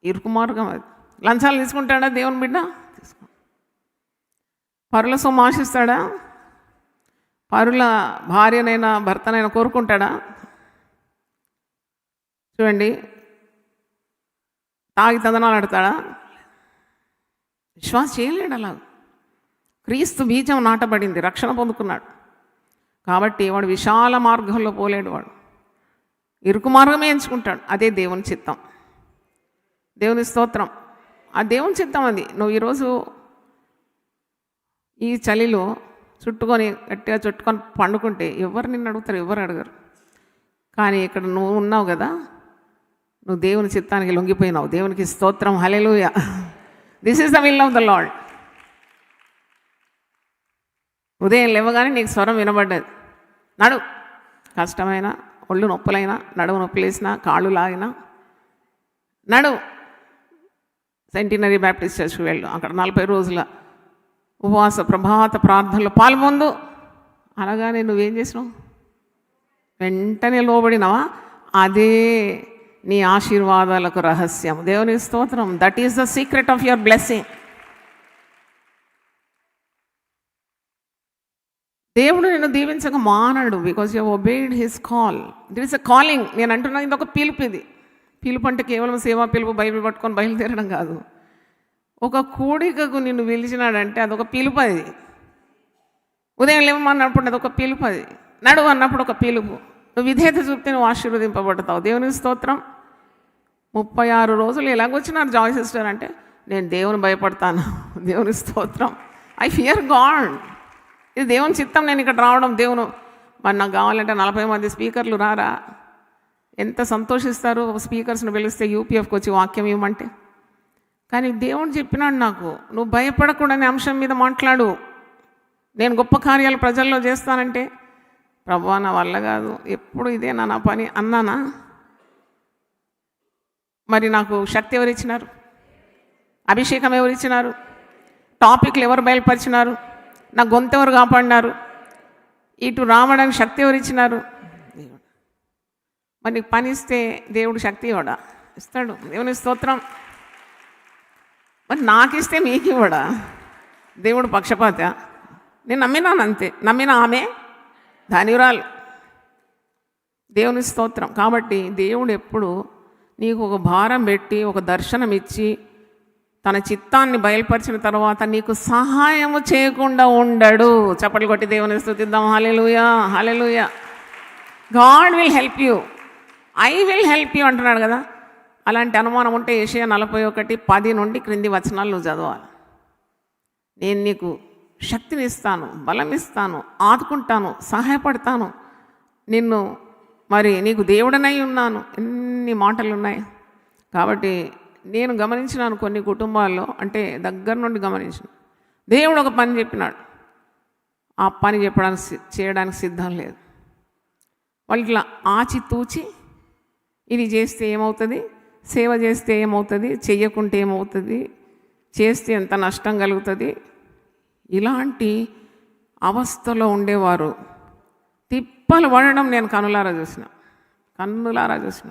ఇరుకు మార్గం. అది లంచాలు తీసుకుంటాడా దేవుని బిడ్డ? తీసుకో. పరుల సొమ్ము ఆశిస్తాడా? పరుల భార్యనైనా భర్తనైనా కోరుకుంటాడా? చూడండి, తాగి తందనాలు ఆడతాడా? విశ్వాసం చేయలేడు. అలా క్రీస్తు బీజం నాటబడింది, రక్షణ పొందుకున్నాడు కాబట్టి వాడు విశాల మార్గంలో పోలేడు. వాడు ఇరుకు మార్గమే ఎంచుకుంటాడు. అదే దేవుని చిత్తం. దేవుని స్తోత్రం. ఆ దేవుని చిత్తం అది. నువ్వు ఈరోజు ఈ చలిలో చుట్టుకొని గట్టిగా చుట్టుకొని పండుకుంటే ఎవరు నిన్ను అడుగుతారు? ఎవరు అడగరు. కానీ ఇక్కడ నువ్వు ఉన్నావు కదా, నువ్వు దేవుని చిత్తానికి లొంగిపోయినావు. దేవునికి స్తోత్రం. హల్లెలూయా. This is the will of the Lord. ఉదయం లేవగానే నీకు స్వరం వినబడ్డది, నడు. కష్టమైన, ఒళ్ళు నొప్పులైనా, నడువు నొప్పులేసినా, కాళ్ళు లాగినా నడు. సెంటినరీ బ్యాప్టిస్ట్ చర్చ్కి వెళ్ళు. అక్కడ 40 రోజుల ఉపవాస ప్రభాత ప్రార్థనలో పాల్పొందు. అనగానే నువ్వేం చేసినావు? వెంటనే లోబడినావా? అదే నీ ఆశీర్వాదాలకు రహస్యం. దేవుని స్తోత్రం. That is the secret of your blessing. దేవుడు నిన్ను దీవించక మానడు. Because you obeyed his call. That is a calling. నేను అంటున్నా, ఇది ఒక పిలుపు. ఇది పిలుపు అంటే కేవలం సేవా పిలుపు, బైబిల్ పట్టుకొని బయలుదేరడం కాదు. ఒక కూడికకు నిన్ను పిలిచినాడంటే అదొక పిలుపు. అది ఉదయం లేవమన్నప్పుడు అదొక పిలుపు. అది నడువు అన్నప్పుడు ఒక పిలుపు. నువ్వు విధేయత చూపితే నువ్వు ఆశీర్వదింపబడతావు. దేవుని స్తోత్రం. 36 రోజులు ఎలాగొచ్చినారు జాయ్ సిస్టర్ అంటే, నేను దేవుని భయపడతాను. దేవుని స్తోత్రం. I fear God. ఇది దేవుని చిత్తం. నేను ఇక్కడ రావడం దేవుని. మరి నాకు కావాలంటే 40 మంది స్పీకర్లు రారా? ఎంత సంతోషిస్తారు స్పీకర్స్ని పిలిస్తే యూపీఎఫ్కి వచ్చి వాక్యం ఇవ్వమంటే. కానీ దేవుడు చెప్పినాడు నాకు, నువ్వు భయపడకూడని అంశం మీద మాట్లాడు. నేను గొప్ప కార్యాలు ప్రజల్లో చేస్తానంటే, ప్రభువా నా వల్ల కాదు, ఎప్పుడు ఇదే నా పని అన్నానా? మరి నాకు శక్తి ఎవరిచ్చినారు? అభిషేకం ఎవరిచ్చినారు? టాపిక్లు ఎవరు బయలుపరిచినారు? నా గొంతు ఎవరు కాపాడినారు? ఇటు రావడానికి శక్తి ఎవరిచ్చినారు? దేవుడు. మరి నీకు పని ఇస్తే దేవుడు శక్తి ఇవ్వడా? ఇస్తాడు. దేవుని స్తోత్రం. మరి నాకు ఇస్తే మీకు ఇవ్వడా? దేవుడు పక్షపాత? నేను నమ్మినాను అంతే. నమ్మిన ఆమె ధన్యురాలు. దేవుని స్తోత్రం. కాబట్టి దేవుడు ఎప్పుడు నీకు ఒక భారం పెట్టి ఒక దర్శనం ఇచ్చి తన చిత్తాన్ని బయలుపరిచిన తర్వాత నీకు సహాయము చేయకుండా ఉండడు. చప్పట్లు కొట్టి దేవుని స్తుతిద్దాం. హల్లెలూయా, హల్లెలూయా. God will help you, I will help you అంటున్నాడు కదా. అలాంటి అనుమానం ఉంటే యెషయా 41:10 నుండి క్రింది వచనాలు నువ్వు చదవాలి. నేను నీకు శక్తిని ఇస్తాను, బలం ఇస్తాను, ఆదుకుంటాను, సహాయపడతాను, నిన్ను మరి నీకు దేవుడనై ఉన్నాను. ఎన్ని మాటలు ఉన్నాయి. కాబట్టి నేను గమనించినాను కొన్ని కుటుంబాల్లో, అంటే దగ్గర నుండి గమనించిన, దేవుడు ఒక పని చెప్పినాడు, ఆ పని చేయడానికి సిద్ధం లేదు. వాళ్ళు ఇట్లా ఆచితూచి ఇది చేస్తే ఏమవుతుంది, సేవ చేస్తే ఏమవుతుంది, చెయ్యకుంటే ఏమవుతుంది, చేస్తే ఎంత నష్టం కలుగుతుంది, ఇలాంటి అవస్థలో ఉండేవారు తిప్పలు పడడం నేను కన్నులారా చూసిన.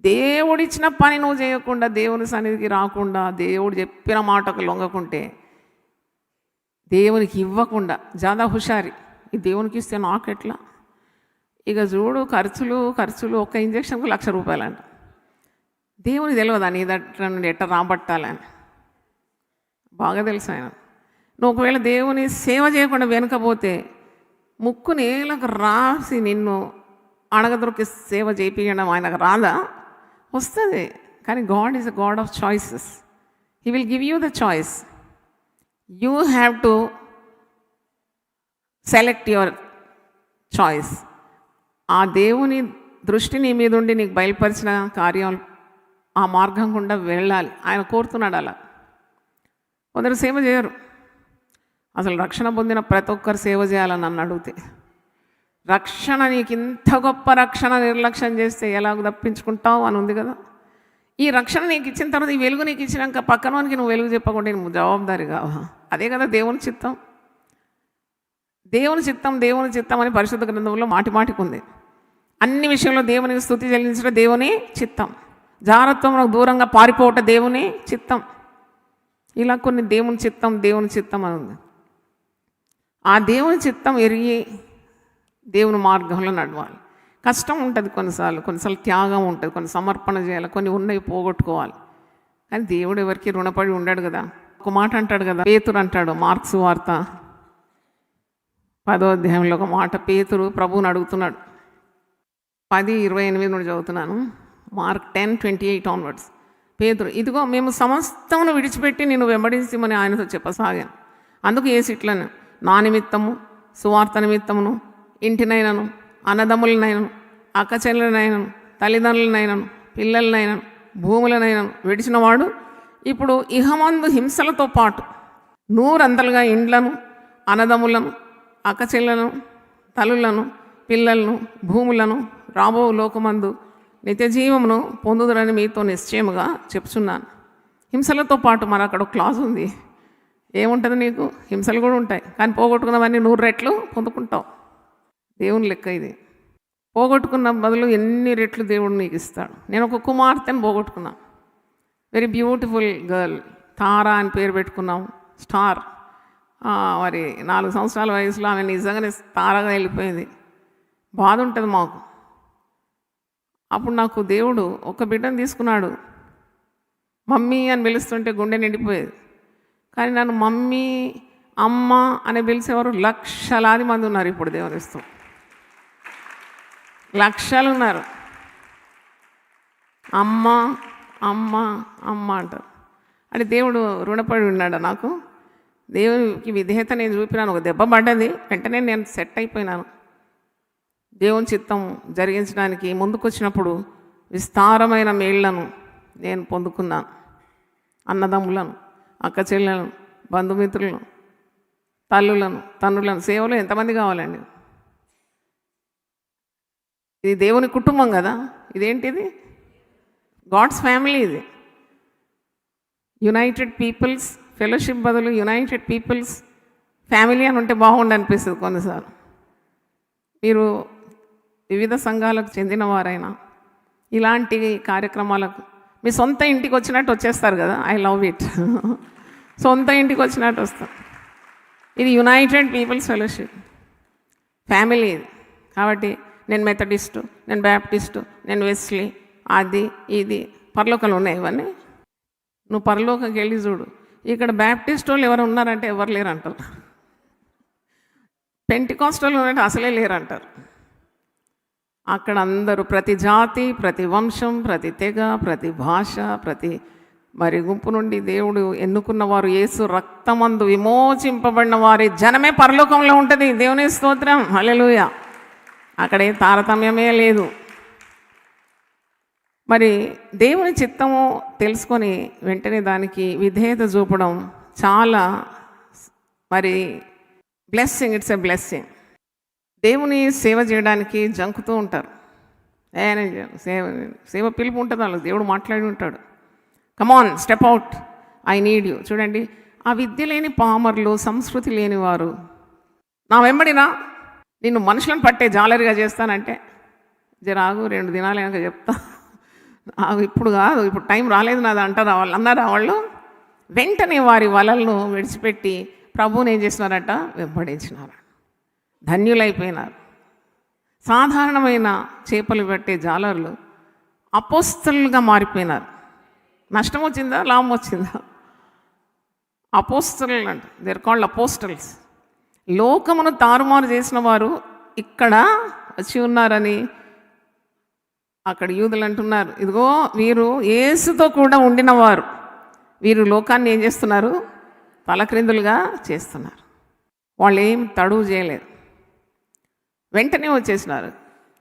దేవుడిచ్చిన పని నువ్వు చేయకుండా, దేవుని సన్నిధికి రాకుండా, దేవుడు చెప్పిన మాటకు లొంగకుంటే, దేవునికి ఇవ్వకుండా జాదా హుషారి, ఈ దేవునికి ఇస్తే నాకెట్లా, ఇక చూడు ఖర్చులు ఒక్క ఇంజక్షన్కు ₹1,00,000 అంట. దేవుని తెలియదా నీ దగ్గర నుండి ఎట్ట రాబట్టాలని? బాగా తెలుసు ఆయన. నువ్వు ఒకవేళ దేవుని సేవ చేయకుండా వెనకపోతే ముక్కు నేలకు రాసి నిన్ను అడగదొరికి సేవ చేయించడం ఆయనకు రాదా? వస్తుంది. కానీ God is a God of choices. He will give you the choice. You have to select your choice. ఆ దేవుని దృష్టి నీ మీద ఉండి నీకు బయలుపరిచిన కార్యం ఆ మార్గం గుండా వెళ్ళాలి. ఆయన కోరుతున్నాడు అలా. కొందరు సేవ చేయరు. అసలు రక్షణ పొందిన ప్రతి ఒక్కరు సేవ చేయాలని నన్ను అడిగితే, రక్షణ నీకు ఇంత గొప్ప రక్షణ నిర్లక్ష్యం చేస్తే ఎలాగ తప్పించుకుంటావు అని ఉంది కదా. ఈ రక్షణ నీకు ఇచ్చిన తర్వాత, ఈ వెలుగు నీకు ఇచ్చినాక పక్కనోనికి నువ్వు వెలుగు చెప్పకుండా నువ్వు జవాబుదారి కావా? అదే కదా దేవుని చిత్తం. దేవుని చిత్తం అని పరిశుద్ధ గ్రంథంలో మాటికి ఉంది. అన్ని విషయంలో దేవునికి స్తుతి చెల్లించడం దేవుని చిత్తం. జాగ్రత్తకు దూరంగా పారిపోవటం దేవుని చిత్తం. ఇలా కొన్ని దేవుని చిత్తం అని ఉంది. ఆ దేవుని చిత్తం ఎరిగి దేవుని మార్గంలో నడవాలి. కష్టం ఉంటుంది కొన్నిసార్లు త్యాగం ఉంటుంది, కొన్ని సమర్పణ చేయాలి, కొన్ని ఉన్నవి పోగొట్టుకోవాలి. కానీ దేవుడు ఎవరికి రుణపడి ఉండడు కదా. ఒక మాట అంటాడు కదా, పేతురు అంటాడు, మార్క్స్ వార్త 10వ అధ్యాయంలో ఒక మాట. పేతురు ప్రభువుని అడుగుతున్నాడు. 10:28 నుండి చదువుతున్నాను. Mark 10:28 onwards. పేతురు, ఇదిగో మేము సమస్తమును విడిచిపెట్టి నిన్ను వెంబడించమని ఆయనతో చెప్పసాగాను. అందుకు యేసు ఇట్లను, నా నిమిత్తము, సువార్త నిమిత్తమును, ఇంటినైనను, అన్నదమ్ములనైనను, అక్కచెల్లెలనైనను, తల్లిదండ్రులనైనను, పిల్లలనైనను, భూములనైనను విడిచినవాడు ఇప్పుడు ఇహమందు హింసలతో పాటు 100 ఇండ్లను, అన్నదమ్ములను, అక్కచెల్లెలను, తల్లులను, పిల్లలను, భూములను రాబో లోకమందు నిత్య జీవమును పొందుదురని మీతో నిశ్చయముగా చెప్తున్నాను. హింసలతో పాటు మరి అక్కడ ఒక క్లాజ్ ఉంది. ఏముంటుంది నీకు? హింసలు కూడా ఉంటాయి. కానీ పోగొట్టుకున్నవన్నీ 100 రెట్లు పొందుకుంటావు. దేవుని లెక్క ఇది. పోగొట్టుకున్న బదులు ఎన్ని రెట్లు దేవుడు నీకు ఇస్తాడు. నేను ఒక కుమార్తెను పోగొట్టుకున్నాను. వెరీ బ్యూటిఫుల్ గర్ల్, తారా అని పేరు పెట్టుకున్నాం. స్టార్. మరి 4 సంవత్సరాల వయసులో ఆమె నిజంగానే తారగా వెళ్ళిపోయింది. బాధ ఉంటుంది మాకు. అప్పుడు నాకు దేవుడు ఒక బిడ్డను తీసుకున్నాడు. మమ్మీ అని పిలుస్తుంటే గుండె నిండిపోయేది. కానీ నన్ను మమ్మీ, అమ్మ అని పిలిచేవారు లక్షలాది మంది ఉన్నారు. ఇప్పుడు దేవునిస్తూ లక్షలు ఉన్నారు. అమ్మ అమ్మ అమ్మ అంటారు. అంటే దేవుడు రుణపడి ఉన్నాడు నాకు. దేవునికి విధేయత నేను చూపినాను. ఒక దెబ్బ పడ్డది, వెంటనే నేను సెట్ అయిపోయినాను. దేవుని చిత్తం జరిగించడానికి ముందుకొచ్చినప్పుడు విస్తారమైన మేళ్లను నేను పొందుకున్నాను. అన్నదమ్ములను, అక్క చెల్లెలను, బంధుమిత్రులను, తల్లులను, తండ్రులను, సేవలు ఎంతమంది కావాలండి? ఇది దేవుని కుటుంబం కదా. ఇదేంటిది? God's family. ఇది యునైటెడ్ పీపుల్స్ ఫెలోషిప్ బదులు యునైటెడ్ పీపుల్స్ ఫ్యామిలీ అని ఉంటే బాగుండు అనిపిస్తుంది కొన్నిసార్లు. మీరు వివిధ సంఘాలకు చెందిన వారైనా ఇలాంటి కార్యక్రమాలకు మీ సొంత ఇంటికి వచ్చినట్టు వచ్చేస్తారు కదా. I love it. సొంత ఇంటికి వచ్చినట్టు వస్తాం. ఇది యునైటెడ్ పీపుల్స్ ఫెలోషిప్ ఫ్యామిలీ ఇది. కాబట్టి నేను మెథడిస్టు, నేను బ్యాప్టిస్టు, నేను వెస్లీ, అది ఇది పరలోకాలు ఉన్నాయి ఇవన్నీ. నువ్వు పరలోకంకి వెళ్ళి చూడు, ఇక్కడ బ్యాప్టిస్ట్ వాళ్ళు ఎవరు ఉన్నారంటే ఎవరు లేరు అంటారు. పెంటికాస్టల్ ఉన్నట్టు అసలే లేరు అంటారు. అక్కడ అందరూ ప్రతి జాతి, ప్రతి వంశం, ప్రతి తెగ, ప్రతి భాష, ప్రతి గుంపు నుండి దేవుడు ఎన్నుకున్న వారు, యేసు రక్తమందు విమోచింపబడిన వారి జనమే పరలోకంలో ఉంటుంది. దేవుని స్తోత్రం, హల్లెలూయా. అక్కడే తారతమ్యమే లేదు. మరి దేవుని చిత్తము తెలుసుకొని వెంటనే దానికి విధేయత చూపడం చాలా బ్లెస్సింగ్. It's a blessing. దేవుని సేవ చేయడానికి జంకుతూ ఉంటారు. సేవ పిలుపు ఉంటుంది వాళ్ళకి. దేవుడు మాట్లాడి ఉంటాడు, come on step out, I need you. చూడండి, ఆ విద్య లేని పామర్లు, సంస్కృతి లేని వారు నా వెంబడినా నిన్ను మనుషులను పట్టే జాలరిగా చేస్తానంటే, జరాగు 2 దినాలు వెనక చెప్తా, ఇప్పుడు కాదు, ఇప్పుడు టైం రాలేదు నాది అంటారు వాళ్ళు. అన్నారు వాళ్ళు. వెంటనే వారి వలలను విడిచిపెట్టి ప్రభువుని ఏం చేసినారట? వెంబడించినారు. ధన్యులైపోయినారు. సాధారణమైన చేపలు పట్టే జాలర్లు అపోస్తలుగా మారిపోయినారు. నష్టం వచ్చిందా? లాభం వచ్చిందా? అపోస్తలు అంట. They're called apostles. లోకమును తారుమారు చేసిన వారు ఇక్కడ వచ్చి ఉన్నారని అక్కడ యూదులు అంటున్నారు, ఇదిగో వీరు యేసుతో కూడా ఉండినవారు, వీరు లోకాన్ని ఏం చేస్తున్నారు? తలక్రిందులుగా చేస్తున్నారు. వాళ్ళు ఏం తడువు చేయలేదు, వెంటనే వచ్చేసినారు.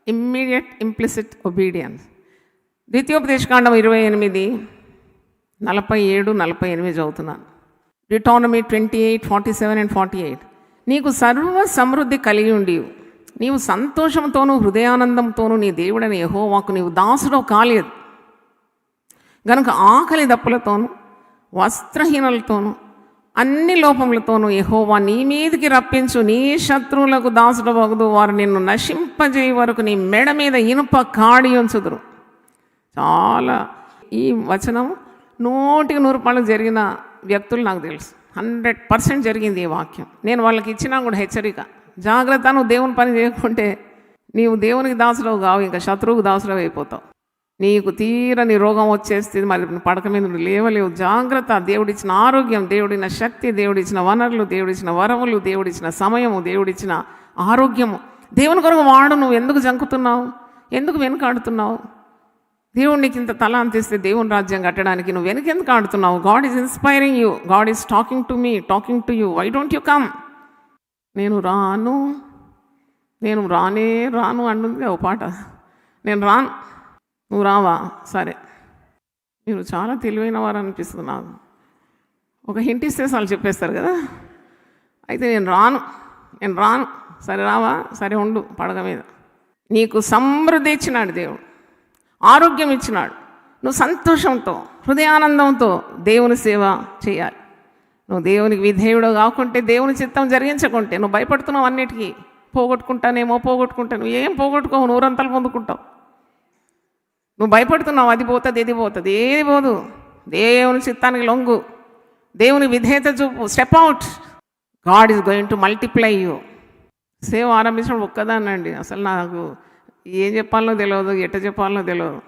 Immediate implicit obedience. ద్వితీయోపదేశకాండం 28:47-48 చదువుతున్నాను. Deuteronomy 28:47 and 48. నీకు సర్వ సమృద్ధి కలిగి ఉండి నీవు సంతోషంతోనూ హృదయానందంతోనూ నీ దేవుడైన యెహోవాకు నీవు దాసుడో కాలేదు గనుక ఆకలి దప్పులతోనూ వస్త్రహీనలతోనూ అన్ని లోపములతోనూ యెహోవా నీ మీదికి రప్పించు. నీ శత్రువులకు దాసుడవగదు. వారు నిన్ను నశింపజేయ వరకు నీ మెడ మీద ఇనుప కాడి ఉంచుదురు. చాలా ఈ వచనం 100% జరిగిన వ్యక్తులు నాకు తెలుసు. 100% జరిగింది ఈ వాక్యం. నేను వాళ్ళకి ఇచ్చినా కూడా హెచ్చరిక, జాగ్రత్త, నువ్వు దేవుని పని చేయకుంటే నీవు దేవునికి దాసుడవు కావు, ఇంకా శత్రువుకు దాసుడవు అయిపోతావు. నీకు తీరని రోగం వచ్చేస్తుంది, మరి పడక మీద నువ్వు లేవలేవు. జాగ్రత్త. దేవుడిచ్చిన ఆరోగ్యం, దేవుడిన శక్తి, దేవుడిచ్చిన వనరులు, దేవుడిచ్చిన వరములు, దేవుడిచ్చిన సమయము, దేవుడిచ్చిన ఆరోగ్యము దేవుని కొరకు వాడు. నువ్వు ఎందుకు జంకుతున్నావు? ఎందుకు వెనుకాడుతున్నావు? దేవుడు నీకు ఇంత తల అంతిస్తే దేవుని రాజ్యం కట్టడానికి నువ్వు వెనుకెందుకు ఆడుతున్నావు? God is inspiring you. God is talking to me, talking to you. Why don't you come? నేను రాను, నేను రాను అంటుంది ఓ పాట. నేను రాను, నువ్వు రావా? సరే, మీరు చాలా తెలివైన వారు అనిపిస్తుంది నాకు. ఒక హింట్ ఇస్తే వాళ్ళు చెప్పేస్తారు కదా. అయితే నేను రాను, సరే రావా? సరే ఉండు పడగ మీద. నీకు సమృద్ధి ఇచ్చినాడు దేవుడు, ఆరోగ్యం ఇచ్చినాడు. నువ్వు సంతోషంతో, హృదయానందంతో దేవుని సేవ చేయాలి. నువ్వు దేవునికి విధేయుడు కాకుంటే, దేవుని చిత్తం జరిగించకుంటే, నువ్వు భయపడుతున్నావు అన్నిటికీ. పోగొట్టుకుంటానేమో, నువ్వు ఏం పోగొట్టుకోవు, నూరంతలు పొందుకుంటావు. నువ్వు భయపడుతున్నావు, అది పోతుంది, ఇది పోతుంది. ఏది పోదు. దేవుని చిత్తానికి లొంగు, దేవుని విధేయత చూపు. Step out. God is going to multiply you. సేవ ఆరంభించడం ఒక్కదాన్నండి. అసలు నాకు ఏం చెప్పాలనో తెలియదు, ఎట్ట చెప్పాలనో తెలియదు.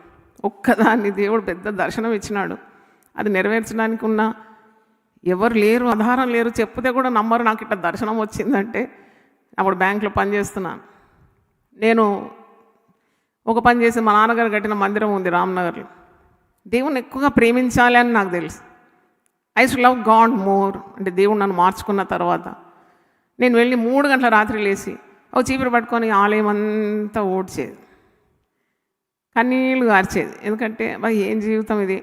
ఒక్కదాన్ని దేవుడు పెద్ద దర్శనం ఇచ్చినాడు. అది నెరవేర్చడానికి ఉన్న ఎవరు లేరు, ఆధారం లేరు, చెప్తే కూడా నమ్మరు. నాకు ఇట్లా దర్శనం వచ్చిందంటే అప్పుడు బ్యాంకులో పనిచేస్తున్నాను. నేను ఒక పని చేసి మా నాన్నగారు కట్టిన మందిరం ఉంది రామ్నగర్లో. దేవుని ఎక్కువగా ప్రేమించాలి అని నాకు తెలుసు. I should love God more. అంటే దేవుడు నన్ను మార్చుకున్న తర్వాత నేను వెళ్ళి 3 గంటల రాత్రి లేచి ఒక చీపురు పట్టుకొని ఆలయం అంతా ఓడ్చేది, కన్నీళ్ళు గార్చేది. ఎందుకంటే ఏం జీవితం ఇది,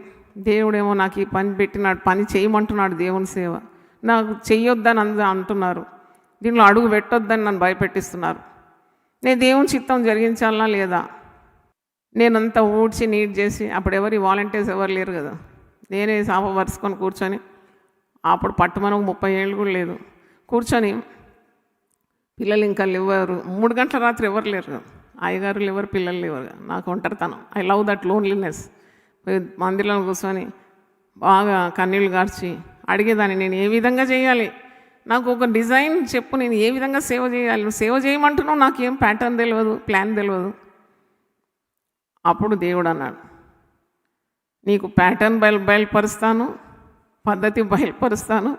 దేవుడేమో నాకు ఈ పని పెట్టినాడు, పని చేయమంటున్నాడు, దేవుని సేవ నాకు చెయ్యొద్దని అంటున్నారు, దీనిలో అడుగు పెట్టొద్దని నన్ను భయపెట్టిస్తున్నారు. నేను దేవుని చిత్తం జరిగించాలనా లేదా? నేనంతా ఊడ్చి నీట్ చేసి, అప్పుడు ఎవరి వాలంటీర్స్ ఎవరు లేరు కదా, నేనే సాప వరుసుకొని కూర్చొని, అప్పుడు పట్టుమనకు 30 ఏళ్ళు కూడా లేదు, కూర్చొని పిల్లలు ఇంకా లేవరు, 3 గంటల రాత్రి ఎవరు లేరు కదా, అయ్యగారు లేవరు, పిల్లలు లేవరు, నాకు ఒంటరితనం. I love that loneliness. మందిరంలో కూర్చొని బాగా కన్నీళ్ళు గార్చి అడిగేదాన్ని, నేను ఏ విధంగా చేయాలి, నాకు ఒక డిజైన్ చెప్పు, నేను ఏ విధంగా సేవ చేయాలి, నువ్వు సేవ చేయమంటున్నావు, నాకేం ప్యాటర్న్ తెలియదు, ప్లాన్ తెలియదు. అప్పుడు దేవుడు అన్నాడు, నీకు ప్యాటర్న్ బయలుపరుస్తాను, పద్ధతి బయలుపరుస్తాను,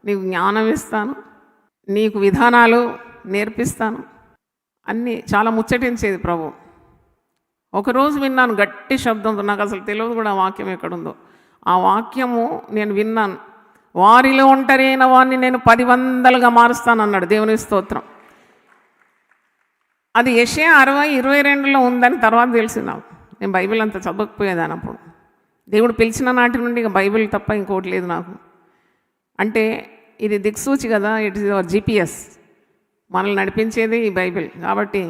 నీకు జ్ఞానం ఇస్తాను, నీకు విధానాలు నేర్పిస్తాను. అన్నీ చాలా ముచ్చటించేది ప్రభు. ఒకరోజు విన్నాను గట్టి శబ్దంతో, నాకు అసలు తెలియదు కూడా ఆ వాక్యం ఎక్కడుందో. ఆ వాక్యము నేను విన్నాను, వారిలో ఒంటరైన వారిని నేను 10 వందలుగా మారుస్తాను అన్నాడు. దేవుని స్తోత్రం. అది యెషయా 60:22లో ఉందని తర్వాత తెలిసిందాం. నేను బైబిల్ అంతా చదవకపోయేదాన్ని అప్పుడు. దేవుడు పిలిచిన నాటి నుండి ఇక బైబిల్ తప్ప ఇంకోటి లేదు నాకు. అంటే ఇది దిక్సూచి కదా, ఇట్ ఇస్ యువర్ GPS, మనల్ని నడిపించేది ఈ బైబిల్. కాబట్టి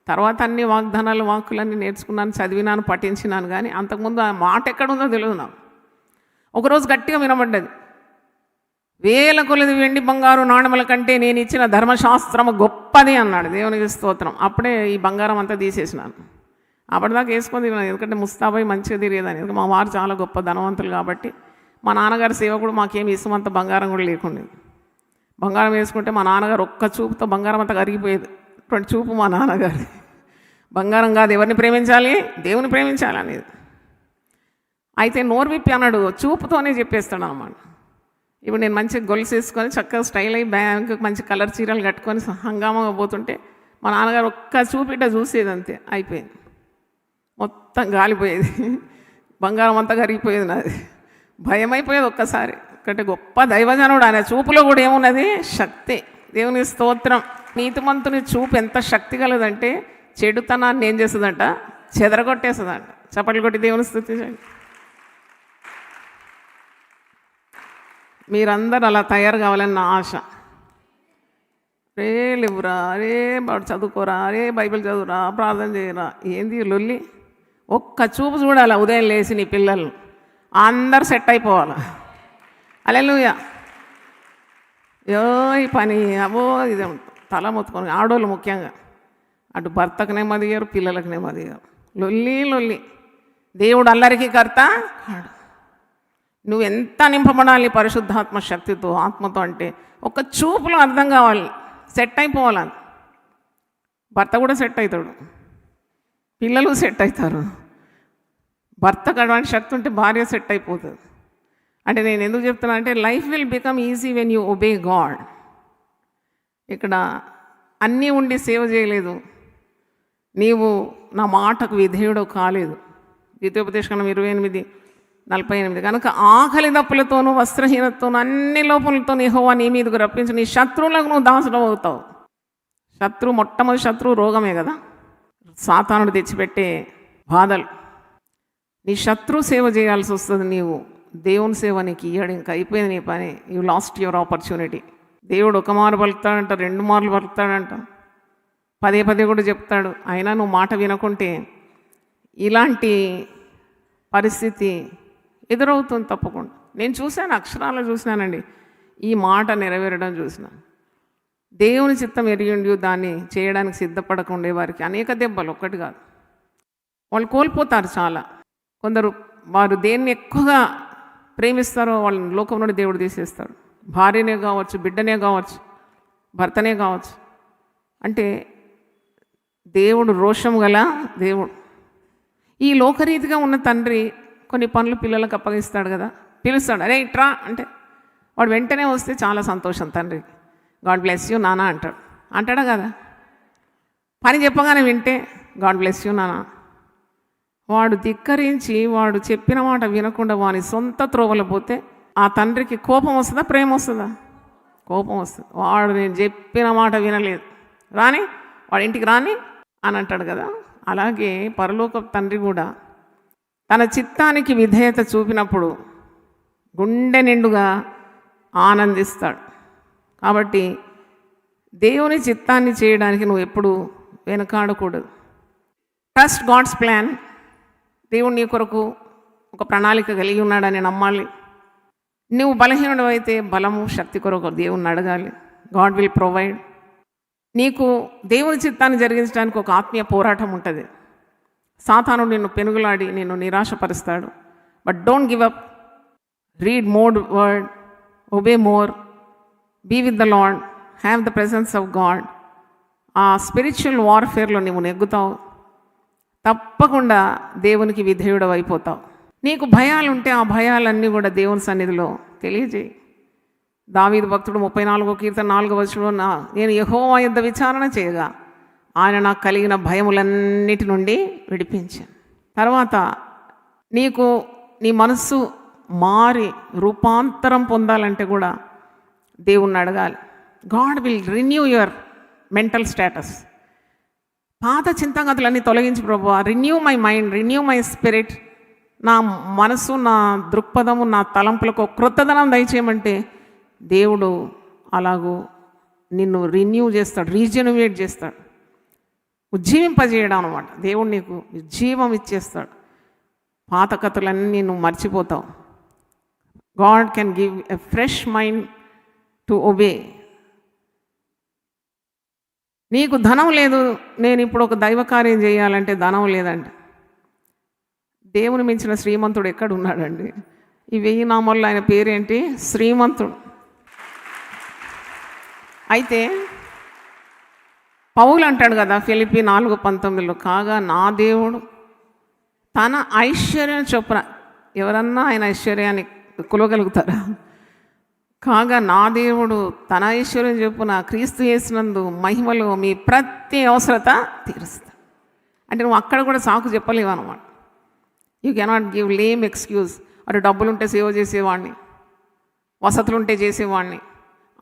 తర్వాత అన్ని వాగ్దానాలు వాక్కులన్నీ నేర్చుకున్నాను, చదివినాను, పఠించినాను. కానీ అంతకుముందు ఆ మాట ఎక్కడుందో తెలియదు నాకు. ఒకరోజు గట్టిగా వినబడ్డది, 1000 కొలది వెండి బంగారు నాణముల కంటే నేను ఇచ్చిన ధర్మశాస్త్రము గొప్పది అన్నాడు. దేవునికి స్తోత్రం. అప్పుడే ఈ బంగారం అంతా తీసేసినాను. అప్పటిదాకా వేసుకొని తిరిగినాను, ఎందుకంటే ముస్తాబాయి మంచిగా తిరిగేదాన్ని. ఎందుకంటే మా వారు చాలా గొప్ప ధనవంతులు కాబట్టి. మా నాన్నగారి సేవకుడు మాకేమి ఇసుమంత బంగారం కూడా లేకుండేది. బంగారం వేసుకుంటే మా నాన్నగారు ఒక్క చూపుతో బంగారం అంతా కరిగిపోయేది. అటువంటి చూపు మా నాన్నగారి. బంగారం కాదు, ఎవరిని ప్రేమించాలి, దేవుని ప్రేమించాలి అనేది. అయితే నోరు విప్పి అన్నాడు, చూపుతోనే చెప్పేస్తాడు అన్నమాట. ఇప్పుడు నేను మంచిగా గొలుసు వేసుకొని చక్కగా స్టైల్ అయ్యి బ్యాంకు మంచి కలర్ చీరలు కట్టుకొని హంగామాగా పోతుంటే మా నాన్నగారు ఒక్క చూపిట చూసేది, అంతే అయిపోయింది. మొత్తం గాలిపోయేది, బంగారం అంతా కరిగిపోయేది. నాది భయం అయిపోయేది ఒక్కసారి. అంటే గొప్ప దైవజనుడు ఆయన చూపులో కూడా ఏమున్నది, శక్తి. దేవుని స్తోత్రం. నీతిమంతుని చూపు ఎంత శక్తి కలదంటే చెడుతనాన్ని ఏం చేస్తుందంట, చెదరగొట్టేస్తుందంట. చప్పట్లు కొట్టి దేవుని స్తుతించండి. మీరందరూ అలా తయారు కావాలని నా ఆశ. రే లేవురా, అరే వాడు చదువుకోరా, అరే బైబిల్ చదువురా, ప్రార్థన చేయరా, ఏంది లొల్లి. ఒక్క చూపు చూడాలి ఉదయం లేచి నీ పిల్లలు అందరు సెట్ అయిపోవాలి. హల్లెలూయా. ఈ పని అవో ఇదే తల మొత్తుకొని, ఆడోళ్ళు ముఖ్యంగా, అటు భర్తకు నెమ్మదిగారు, పిల్లలకు నెమ్మదిగారు, లొల్లి. దేవుడు అల్లరికి కర్త కాడు. నువ్వు ఎంత నింపబడాలి పరిశుద్ధాత్మ శక్తితో, ఆత్మతో అంటే ఒక చూపులో అర్థం కావాలి, సెట్ అయిపోవాలి. భర్త కూడా సెట్ అవుతాడు, పిల్లలు సెట్ అవుతారు. భర్తకు అటువంటి శక్తి ఉంటే భార్య సెట్ అయిపోతుంది. అంటే నేను ఎందుకు చెప్తున్నా అంటే life will become easy when you obey God. ఇక్కడ అన్నీ ఉండి సేవ చేయలేదు, నీవు నా మాటకు విధేయుడు కాలేదు. ద్వితీయోపదేశకాండం 28:48. కనుక ఆకలి దప్పులతోనూ వస్త్రహీనతతోనూ అన్ని లోపలతో యెహోవా నీ మీదకు రప్పించి నీ శత్రువులకు నువ్వు దాసుడు అవుతావు. మొట్టమొదటి శత్రువు రోగమే కదా, సాతానుడు తెచ్చిపెట్టే బాధలు. నీ శత్రు సేవ చేయాల్సి వస్తుంది. నీవు దేవుని సేవ నీకు ఇయ్యడు, ఇంకా అయిపోయింది నీ పని. You lost your opportunity. దేవుడు ఒక మారు పలుకుతాడంట, 2 మార్లు పలుకుతాడంట, పదే కూడా చెప్తాడు. అయినా నువ్వు మాట వినకుంటే ఇలాంటి పరిస్థితి ఎదురవుతుంది తప్పకుండా. నేను చూశాను, అక్షరాలు చూసినానండి, ఈ మాట నెరవేరడం చూసిన. దేవుని చిత్తం ఎరిగిండి దాన్ని చేయడానికి సిద్ధపడకుండే వారికి అనేక దెబ్బలు, ఒక్కటి కాదు. వాళ్ళు కోల్పోతారు చాలా. కొందరు వారు దేన్ని ఎక్కువగా ప్రేమిస్తారో వాళ్ళని లోకం నుండి దేవుడు తీసేస్తాడు. భార్యనే కావచ్చు, బిడ్డనే కావచ్చు, భర్తనే కావచ్చు. అంటే దేవుడు రోషం గల దేవుడు. ఈ లోకరీతిగా ఉన్న తండ్రి కొన్ని పనులు పిల్లలకు అప్పగిస్తాడు కదా, పిలుస్తాడు, అరే ఇట్రా అంటే వాడు వెంటనే వస్తే చాలా సంతోషం తండ్రికి. గాడ్ బ్లెస్ యూ నాన్న అంటాడా కదా. పని చెప్పగానే వింటే గాడ్ బ్లెస్ యూ నాన్న. వాడు ధిక్కరించి వాడు చెప్పిన మాట వినకుండా వాని సొంత త్రోవలు పోతే ఆ తండ్రికి కోపం వస్తుందా, ప్రేమ వస్తుందా? కోపం వస్తుంది. వాడు నేను చెప్పిన మాట వినలేదు, వాడి ఇంటికి రాని అని అంటాడు కదా. అలాగే పరలోక తండ్రి కూడా తన చిత్తానికి విధేయత చూపినప్పుడు గుండె నిండుగా ఆనందిస్తాడు. కాబట్టి దేవుని చిత్తాన్ని చేయడానికి నువ్వు ఎప్పుడు వెనకాడకూడదు. Trust God's plan. దేవుడు నీ కొరకు ఒక ప్రణాళిక కలిగి ఉన్నాడని నమ్మాలి. నువ్వు బలహీనుడు అయితే బలము శక్తి కొరకు దేవుణ్ణి అడగాలి. God will provide. నీకు దేవుని చిత్తాన్ని జరిగించడానికి ఒక ఆత్మీయ పోరాటం ఉంటుంది. సాతానుడు నిన్ను పెనుగులాడి నిన్ను నిరాశపరుస్తాడు. But don't give up. Read more word, obey more, be with the Lord, have the presence of God. ఆ స్పిరిచువల్ వార్ఫేర్లో నువ్వు నెగ్గుతావు. తప్పకుండా దేవునికి విధేయుడు అయిపోతావు. నీకు భయాలు ఉంటే ఆ భయాలన్నీ కూడా దేవుని సన్నిధిలో తెలియజేయి. దావీదు భక్తుడు 34వ కీర్తన 4వ వచనంలో, నేను యెహోవా యొద్ద విచారణ చేయగా ఆయన నాకు కలిగిన భయములన్నిటి నుండి విడిపించాను. తర్వాత నీకు నీ మనస్సు మారి రూపాంతరం పొందాలంటే కూడా దేవుణ్ణి అడగాలి. God will renew your mental status. పాత చింతాగతులన్నీ తొలగించి ప్రభువా, renew my mind, renew my spirit. నా మనసు, నా దృక్పథము, నా తలంపులకు క్రొత్తదనం దయచేయమంటే దేవుడు అలాగూ నిన్ను రిన్యూ చేస్తాడు, రీజనరేట్ చేస్తాడు, ఉజ్జీవింపజేయడం అనమాట. దేవుడు నీకు జీవం ఇచ్చేస్తాడు. పాత కథలన్నీ నువ్వు మర్చిపోతావు. God can give a fresh mind to obey. నీకు ధనం లేదు, నేను ఇప్పుడు ఒక దైవ కార్యం చేయాలంటే ధనం లేదండి. దేవుని మించిన శ్రీమంతుడు ఎక్కడ ఉన్నాడండి? ఈ 1000 నామాల్లో ఆయన పేరేంటి? శ్రీమంతుడు. అయితే పౌలు అంటాడు కదా ఫిలిప్పీ 4:19, కాగా నా దేవుడు తన ఐశ్వర్యం చొప్పున. ఎవరన్నా ఆయన ఐశ్వర్యాన్ని కొలగలుగుతారా? కాగా నా దేవుడు తన ఐశ్వర్యం చొప్పున క్రీస్తు యేసునందు మహిమలో మీ ప్రతి అవసరత తీరుస్తాడు. అంటే నువ్వు అక్కడ కూడా సాకు చెప్పలేవు అనమాట. You cannot give lame excuse. అటు డబ్బులుంటే సేవ చేసేవాడిని, వసతులుంటే చేసేవాడిని,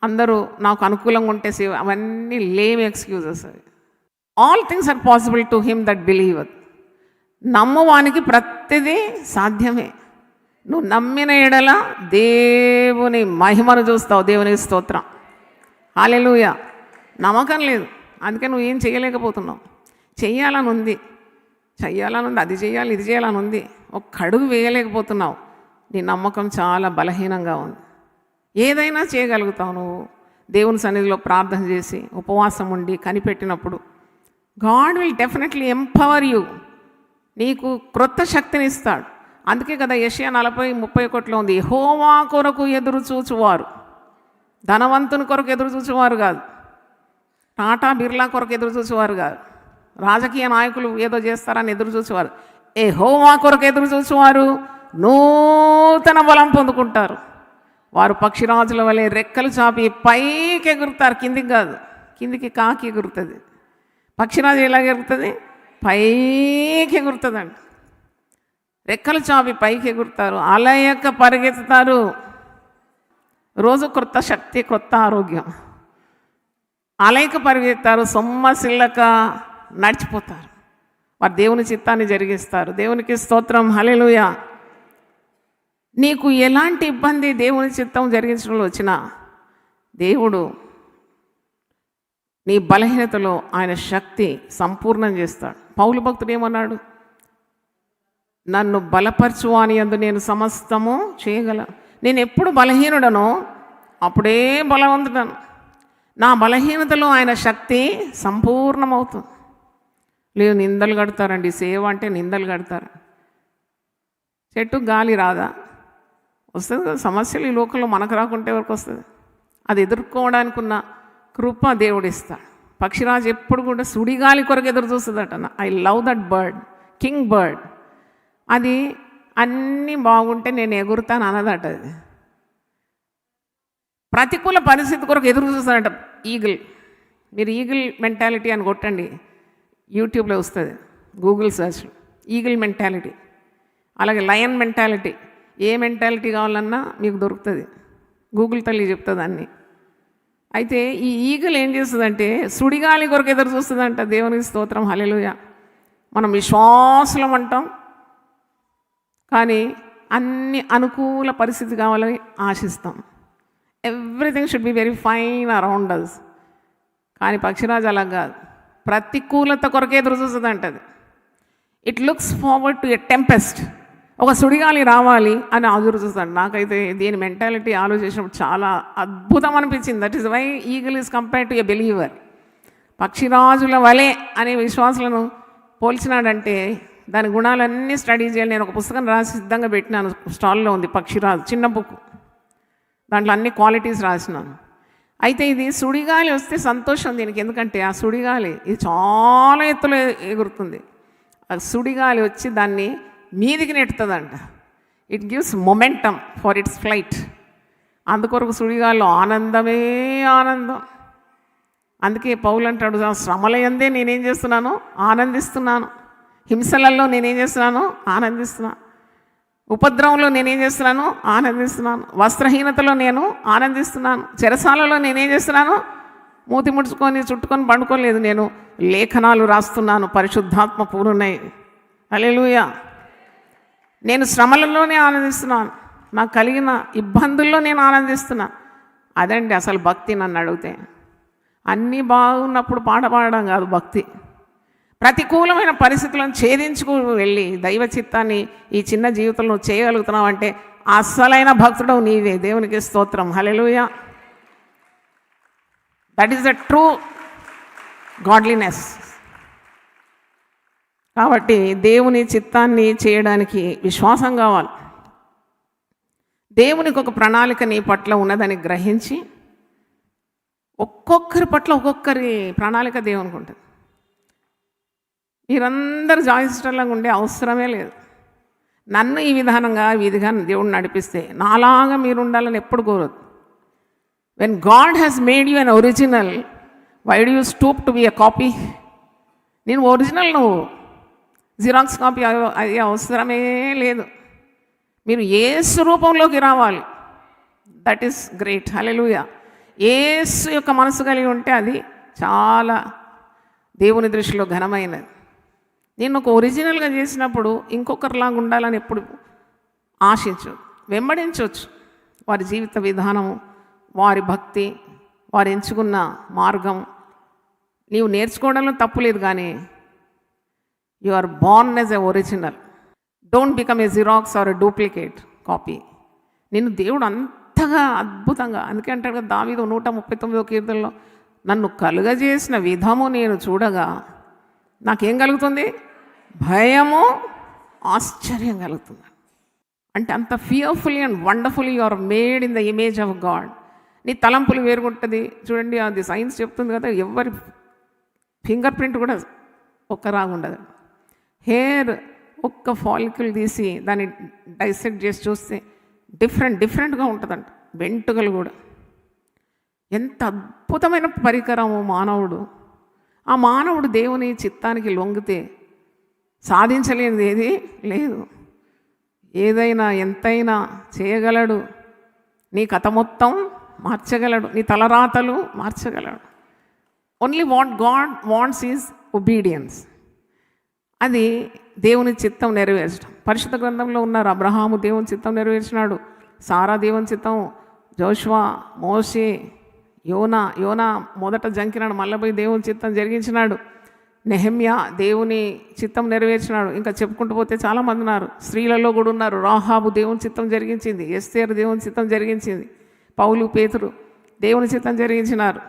అందరూ నాకు అనుకూలంగా ఉంటే సేవ, అవన్నీ లేమ్ ఎక్స్క్యూజెస్ అవి. All things are possible to him that believe. నమ్మువానికి ప్రతిదీ సాధ్యమే. నువ్వు నమ్మిన ఎడల దేవుని మహిమను చూస్తావు. దేవునికి స్తోత్రం, హల్లెలూయా. నమ్మకం లేదు, అందుకే నువ్వు ఏం చేయలేకపోతున్నావు. చెయ్యాలని ఉంది, అది చేయాలి, ఇది చేయాలని ఉంది, ఒక్క అడుగు వేయలేకపోతున్నావు. నీ నమ్మకం చాలా బలహీనంగా ఉంది. ఏదైనా చేయగలుగుతావు నువ్వు దేవుని సన్నిధిలో ప్రార్థన చేసి ఉపవాసం ఉండి కనిపెట్టినప్పుడు. God will definitely empower you. నీకు క్రొత్త శక్తిని ఇస్తాడు. అందుకే కదా యెషయా 40:31 ఉంది, యెహోవా కొరకు ఎదురు చూచువారు, ధనవంతుని కొరకు ఎదురు చూచువారు కాదు, టాటా బిర్లా కొరకు ఎదురు చూసేవారు కాదు, రాజకీయ నాయకులు ఏదో చేస్తారని ఎదురు చూసేవారు. యెహోవా కొరకు ఎదురు చూసేవారు నూతన బలం పొందుకుంటారు. వారు పక్షిరాజుల వలె రెక్కలు చాపి పైకి ఎగురుతారు, కిందికి కాదు. కిందికి కాకి ఎగురుతుంది, పక్షిరాజు ఎలాగ ఎగురుతుంది? పైకి ఎగురుతుందండి. రెక్కలు చాపి పైకి ఎగురుతారు, అలయక పరిగెత్తుతారు. రోజు క్రొత్త శక్తి, క్రొత్త ఆరోగ్యం. అలయక పరిగెత్తారు, సొమ్మసిల్లక నడిచిపోతారు. వారు దేవుని చిత్తాన్ని జరిగిస్తారు. దేవునికి స్తోత్రం, హల్లెలూయా. నీకు ఎలాంటి ఇబ్బంది దేవుని చిత్తం జరిగించడంలో వచ్చినా దేవుడు నీ బలహీనతలో ఆయన శక్తి సంపూర్ణం చేస్తాడు. పౌలు భక్తుడు ఏమన్నాడు? నన్ను బలపరచువాని యందు నేను సమస్తము చేయగలను. నేను ఎప్పుడు బలహీనుడనో అప్పుడే బలవంతుడను. నా బలహీనతలో ఆయన శక్తి సంపూర్ణమవుతుంది. లేదు, నిందలు కడతారండి. సేవ అంటే నిందలు కడతారు. చెట్టు గాలి రాదా? వస్తుంది కదా. సమస్యలు ఈ లోకంలో మనకు రాకుంటే వరకు వస్తుంది. అది ఎదుర్కోవడానికి ఉన్న కృప దేవుడిస్తాడు. పక్షిరాజు ఎప్పుడు కూడా సుడిగాలి కొరకు ఎదురు చూస్తుందట. I love that bird, king bird. అది అన్నీ బాగుంటే నేను ఎగురుతాను అన్నదట. అది ప్రతికూల పరిస్థితి కొరకు ఎదురు చూస్తానట ఈగిల్. మీరు ఈగిల్ మెంటాలిటీ అని కొట్టండి, యూట్యూబ్లో వస్తుంది, గూగుల్ సర్చ్లో. ఈగిల్ మెంటాలిటీ, అలాగే లయన్ మెంటాలిటీ. ఏ మెంటాలిటీ కావాలన్నా మీకు దొరుకుతుంది, గూగుల్ తల్లి చెప్తుంది అన్నీ. అయితే ఈ ఈగిల్ ఏం చేస్తుందంటే సుడిగాలి కొరకు ఎదురు చూస్తుందంట. దేవునికి స్తోత్రం, హల్లెలూయా. మనం విశ్వాసులం అంటాం, కానీ అన్ని అనుకూల పరిస్థితి కావాలని ఆశిస్తాం. Everything should be very fine around us. కానీ పక్షిరాజు అలా కాదు, ప్రతికూలత కొరకే ఎదురు చూస్తుంది. It looks forward to a tempest. ఒక సుడిగాలి రావాలి అని ఎదురు చూస్తాడు. నాకైతే దీని మెంటాలిటీ ఆలోచించినప్పుడు చాలా అద్భుతం అనిపించింది. That is why eagle is compared to a believer. పక్షిరాజుల వలె అనే విశ్వాసులను పోల్చినాడంటే దాని గుణాలన్నీ స్టడీ చేయాలి. నేను ఒక పుస్తకం రాసి సిద్ధంగా పెట్టినాను, స్టాల్లో ఉంది, పక్షిరాజు, చిన్న బుక్. దాంట్లో అన్ని క్వాలిటీస్ రాసినాను. అయితే ఇది సుడిగాలి వస్తే సంతోషం దీనికి, ఎందుకంటే ఆ సుడిగాలి ఇది చాలా ఎత్తులో ఎగురుతుంది. ఆ సుడిగాలి వచ్చి దాన్ని మీదికి నెట్టుతుందంట. It gives momentum for its flight. అందుకొరకు సుడిగాలిలో ఆనందమే ఆనందం. అందుకే పౌలు అంటాడు, శ్రమల యందే నేనేం చేస్తున్నాను, ఆనందిస్తున్నాను. హింసలలో నేనేం చేస్తున్నాను, ఆనందిస్తున్నాను. ఉపద్రవంలో నేనేం చేస్తున్నాను, ఆనందిస్తున్నాను. వస్త్రహీనతలో నేను ఆనందిస్తున్నాను. చెరసాలలో నేనేం చేస్తున్నాను, మూతి ముడుచుకొని చుట్టుకొని పండుకోలేదు, నేను లేఖనాలు రాస్తున్నాను, పరిశుద్ధాత్మ పూర్ణై. హల్లెలూయా. నేను శ్రమలలోనే ఆనందిస్తున్నాను, నాకు కలిగిన ఇబ్బందుల్లో నేను ఆనందిస్తున్నాను. అదండి అసలు భక్తి. నన్ను అడిగితే అన్నీ బాగున్నప్పుడు పాట పాడడం కాదు భక్తి. ప్రతికూలమైన పరిస్థితులను ఛేదించుకు వెళ్ళి దైవ చిత్తాన్ని ఈ చిన్న జీవితంలో చేయగలుగుతున్నావు అంటే అసలైన భక్తుడు నీవే. దేవునికి స్తోత్రం. హల్లెలూయా. That is the true godliness. కాబట్టి దేవుని చిత్తాన్ని చేయడానికి విశ్వాసం కావాలి. దేవునికి ఒక ప్రణాళిక నీ పట్ల ఉన్నదని గ్రహించి, ఒక్కొక్కరి పట్ల ఒక్కొక్కరి ప్రణాళిక దేవునికి ఉంటుంది. మీరందరూ జాయిస్టర్లాగా ఉండే అవసరమే లేదు. నన్ను ఈ విధానంగా దేవుడు నడిపిస్తే నాలాగా మీరు ఉండాలని ఎప్పుడు కోరదు. When God has made you an original, why do you stoop to be a copy? నేను ఒరిజినల్, నువ్వు జిరాక్స్ కాపీ అది అవసరమే లేదు. మీరు యేసు రూపంలోకి రావాలి. That is great. హల్లెలూయా. యేసు యొక్క మనసు కలిగి ఉంటే అది చాలా దేవుని దృష్టిలో ఘనమైనది. నేను ఒక ఒరిజినల్గా చేసినప్పుడు ఇంకొకరిలాగా ఉండాలని ఎప్పుడు ఆశించు, వెంబడించవచ్చు. వారి జీవిత విధానము, వారి భక్తి, వారు ఎంచుకున్న మార్గం నీవు నేర్చుకోవడంలో తప్పులేదు. కానీ you are born as a original. Don't become a Xerox or a duplicate copy. నిన్ను దేవుడు అంతగా అద్భుతంగా, అందుకే అంటాడు కదా దావీదు 139వ కీర్తనలో, నన్ను కలుగజేసిన విధము నేను చూడగా నాకేం కలుగుతుంది, భయము ఆశ్చర్యం కలుగుతుంది. అంటే అంత fearfully and wonderfully you are made in the image of God. నీ తలంపులు వేరుగుంటుంది. చూడండి, అది సైన్స్ చెప్తుంది కదా, ఎవరి ఫింగర్ ప్రింట్ కూడా ఒక్కరాగా ఉండదు. హెయిర్ ఒక్క ఫాలిక్యుల్ తీసి దాన్ని డైసెక్ట్ చేసి చూస్తే డిఫరెంట్గా ఉంటుందంట. వెంట్రుకలు కూడా. ఎంత అద్భుతమైన పరికరము మానవుడు. ఆ మానవుడు దేవుని చిత్తానికి లొంగితే సాధించలేనిది ఏది లేదు. ఏదైనా ఎంతైనా చేయగలడు. నీ కథ మొత్తం మార్చగలడు, నీ తలరాతలు మార్చగలడు. Only what God wants is obedience. అది దేవుని చిత్తం నెరవేర్చడం. పరిశుద్ధ గ్రంథంలో ఉన్నారు. అబ్రహాము దేవుని చిత్తం నెరవేర్చినాడు, సారా దేవుని చిత్తం, జోషువా, మోషే, యోనా మొదట జంకినాడు, మళ్ళీ పోయి దేవుని చిత్తం జరిగించినాడు. నెహెమ్యా దేవుని చిత్తం నెరవేర్చినాడు. ఇంకా చెప్పుకుంటూ పోతే చాలామంది ఉన్నారు. స్త్రీలలో కూడా ఉన్నారు. రాహాబు దేవుని చిత్తం జరిగించింది, ఎస్తేరు దేవుని చిత్తం జరిగించింది, పౌలు, పేతురు దేవుని చిత్తం జరిగించినారు,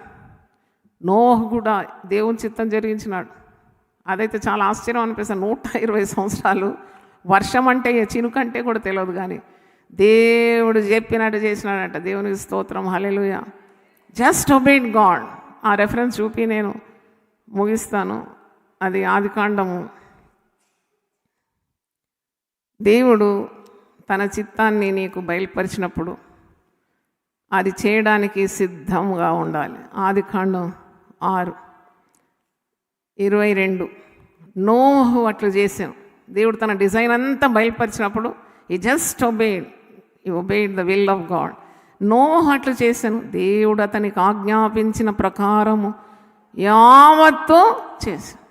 నోహు కూడా దేవుని చిత్తం జరిగించినాడు. అదైతే చాలా ఆశ్చర్యం అనిపిస్తుంది. 120 సంవత్సరాలు వర్షం అంటే చినుకంటే కూడా తెలియదు, కానీ దేవుడు చెప్పినట్టు చేసినాడంట. దేవునికి స్తోత్రం. హల్లెలూయా. Just obey God. ఆ రెఫరెన్స్ చూపి నేను ముగిస్తాను. అది ఆదికాండము. దేవుడు తన చిత్తాన్ని నీకు బయలుపరిచినప్పుడు అది చేయడానికి సిద్ధంగా ఉండాలి. ఆదికాండం 6:22. నోహు అట్లు చేశాను. దేవుడు తన డిజైన్ అంతా బయలుపరిచినప్పుడు ఈ just obey the will of God. నోహు అట్లు చేశాను. దేవుడు అతనికి ఆజ్ఞాపించిన ప్రకారము యావత్తు చేశాను.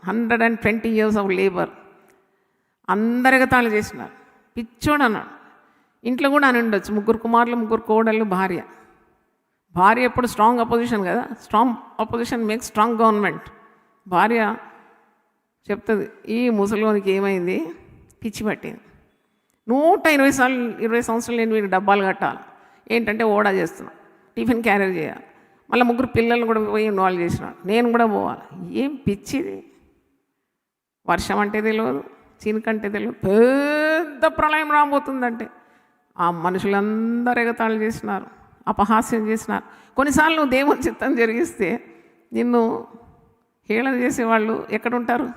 120 years of labor. అందరు ఎగతాళి చేసినారు. పిచ్చోడు అన్నాడు. ఇంట్లో కూడా అని ఉండొచ్చు, 3 కుమారులు 3 కోడళ్ళు, భార్య ఎప్పుడు స్ట్రాంగ్ అపోజిషన్ కదా. Strong opposition makes strong government. భార్య చెప్తుంది, ఈ ముసలిలోనికి ఏమైంది, పిచ్చి పట్టింది, 120 సంవత్సరాలు నేను వీడికి డబ్బాలు కట్టాలి, ఏంటంటే ఓడా చేస్తున్నాను, టిఫిన్ క్యారీ చేయాలి, మళ్ళీ 3 పిల్లలు కూడా పోయి ఇన్వాల్వ్ చేసినాడు, నేను కూడా పోవాలి. ఏం పిచ్చిది, వర్షం అంటే తెలియదు, చినుకంటే తెలియదు, పెద్ద ప్రళయం రాబోతుందంటే ఆ మనుషులందరూ ఎగతాళి చేసినారు, అపహాస్యం చేసినారు. కొన్నిసార్లు నువ్వు దేవుని చిత్తం జరిగిస్తే నిన్ను హేళన చేసేవాళ్ళు ఎక్కడుంటారు?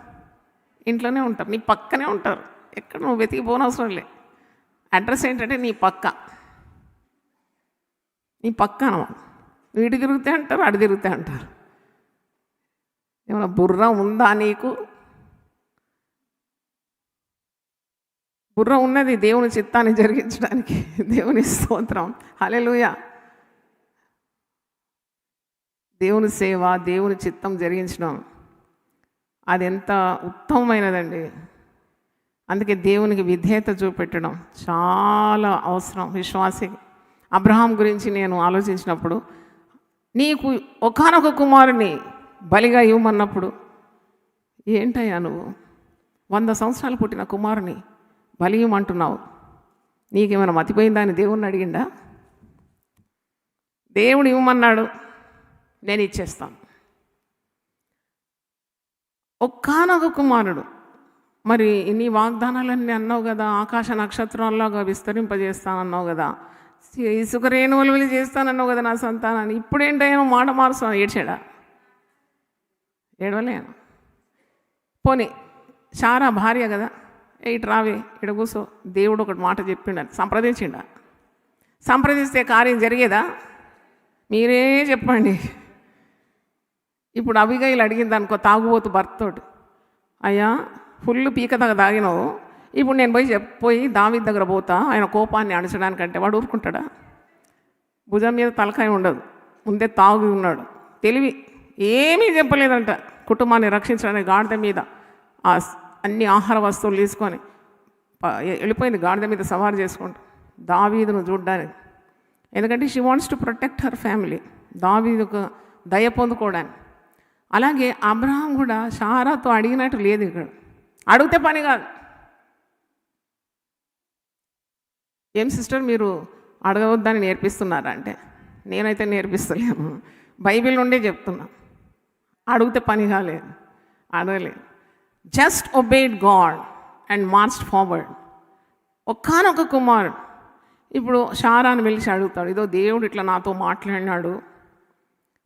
ఇంట్లోనే ఉంటారు, నీ పక్కనే ఉంటారు. ఎక్కడ నువ్వు వెతికిపోనవసరం లే. అడ్రస్ ఏంటంటే నీ పక్క అనమాట. వీడి తిరిగితే అంటారు, అడి తిరిగితే అంటారు. ఏమైనా బుర్ర ఉందా నీకు? బుర్ర ఉన్నది దేవుని చిత్తాన్ని జరిగించడానికి. దేవుని స్తోత్రం, హల్లెలూయా. దేవుని సేవ, దేవుని చిత్తం జరిగించడం అది ఎంత ఉత్తమమైనదండి. అందుకే దేవునికి విధేయత చూపెట్టడం చాలా అవసరం విశ్వాసికి. అబ్రహాం గురించి నేను ఆలోచించినప్పుడు, నీకు ఒకానొక కుమారుని బలిగా ఇవ్వమన్నప్పుడు, ఏంటయ్యా నువ్వు 100 సంవత్సరాలు పుట్టిన కుమారుని బలి ఇవ్వమంటున్నావు, నీకేమైనా మతిపోయిందా అని దేవుణ్ణి అడిగిండా? దేవుడు ఇవ్వమన్నాడు, నేను ఇచ్చేస్తాను. ఒకానొక కుమారుడు. మరి నీ వాగ్దానాలన్నీ అన్నావు కదా, ఆకాశ నక్షత్రాల్లాగా విస్తరింపజేస్తానన్నావు కదా, ఇసుక రేణువులు వెళ్ళి చేస్తానన్నావు కదా నా సంతానాన్ని, ఇప్పుడేంటో మాట మారుస్తాను. ఏడ్చాడా? ఏడవలేను. పోనీ శారా భార్య కదా, ఇటు రావే, ఇటు కూసో, దేవుడు ఒకటి మాట చెప్పిండని సంప్రదిస్తే కార్యం జరిగేదా? మీరే చెప్పండి. ఇప్పుడు అబిగైలు అడిగింది అనుకో, తాగుబోతు భర్తతోటి, అయ్యా ఫుల్ పీకతగా తాగినావు, ఇప్పుడు నేను పోయి దావీదు దగ్గర పోతా ఆయన కోపాన్ని అణచడానికంటే వాడు ఊరుకుంటాడా? భుజం మీద తలకాయ ఉండదు, ముందే తాగి ఉన్నాడు, తెలివి ఏమీ చెప్పలేదంట. కుటుంబాన్ని రక్షించడానికి గాడిద మీద అన్ని ఆహార వస్తువులు తీసుకొని వెళ్ళిపోయింది, గాడిద మీద సవారు చేసుకుంటూ దావీదును చూడ్డానికి. ఎందుకంటే she wants to protect her family, దావీదుకు దయ పొందుకోవడానికి. అలాగే అబ్రహాం కూడా శారాతో అడిగినట్టు లేదు. ఇక్కడ అడిగితే పని కాదు. ఏం సిస్టర్ మీరు అడగవద్దని నేర్పిస్తున్నారా అంటే, నేనైతే నేర్పిస్తలేను, బైబిల్ నుండే చెప్తున్నా. అడిగితే పని కాలేదు, అడగలేదు. Just obey God and marched forward. ఒకానొక కుమారుడు. ఇప్పుడు శారాను పిలిచి అడుగుతాడు, ఇదో దేవుడు ఇట్లా నాతో మాట్లాడినాడు,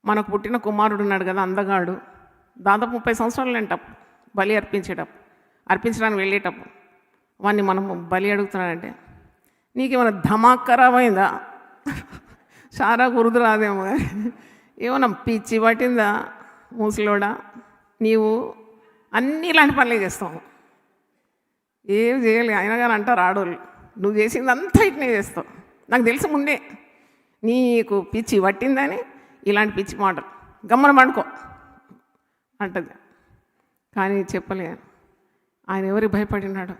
మనకు పుట్టిన కుమారుడు ఉన్నాడు కదా అందగాడు, దాదాపు 30 సంవత్సరాలు అంటప్పుడు బలి అర్పించడానికి వెళ్ళేటప్పుడు వాడిని మనం బలి అడుగుతున్నాడంటే, నీకేమైనా ధమాక్ ఖరాబ్ అయిందా? శారా గుర్తు రాదేమో, ఏమన్నా పిచ్చి పట్టిందా మూసలోడా? నీవు అన్నీ ఇలాంటి పనులే చేస్తావు, ఏం చేయలే. అయినా కానీ అంటారు ఆడోళ్ళు, నువ్వు చేసింది అంతా ఇట్నే చేస్తావు, నాకు తెలుసు ముందే నీకు పిచ్చి పట్టిందని ఇలాంటి పిచ్చి మాటలు, గమ్మన పండుకో అంటది. కానీ చెప్పలేను. ఆయన ఎవరికి భయపడినాడు?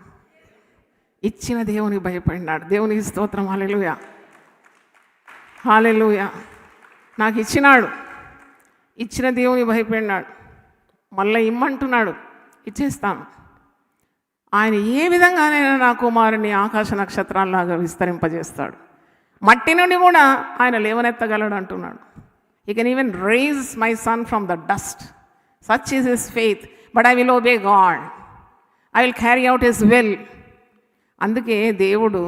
ఇచ్చిన దేవునికి భయపడినాడు. దేవునికి స్తోత్రం, హల్లెలూయా, హల్లెలూయా. నాకు ఇచ్చినాడు, ఇచ్చిన దేవుని భయపడినాడు, మళ్ళీ ఇమ్మంటున్నాడు, ఇచ్చేస్తాను. ఆయన ఏ విధంగానైనా నా కుమారుని ఆకాశ నక్షత్రాల్లాగా విస్తరింపజేస్తాడు. మట్టి నుండి కూడా ఆయన లేవనెత్తగలడు అంటున్నాడు. He can even raise my son from the dust. Such is his faith. But I will obey God. I will carry out his will. అందుకే దేవుడు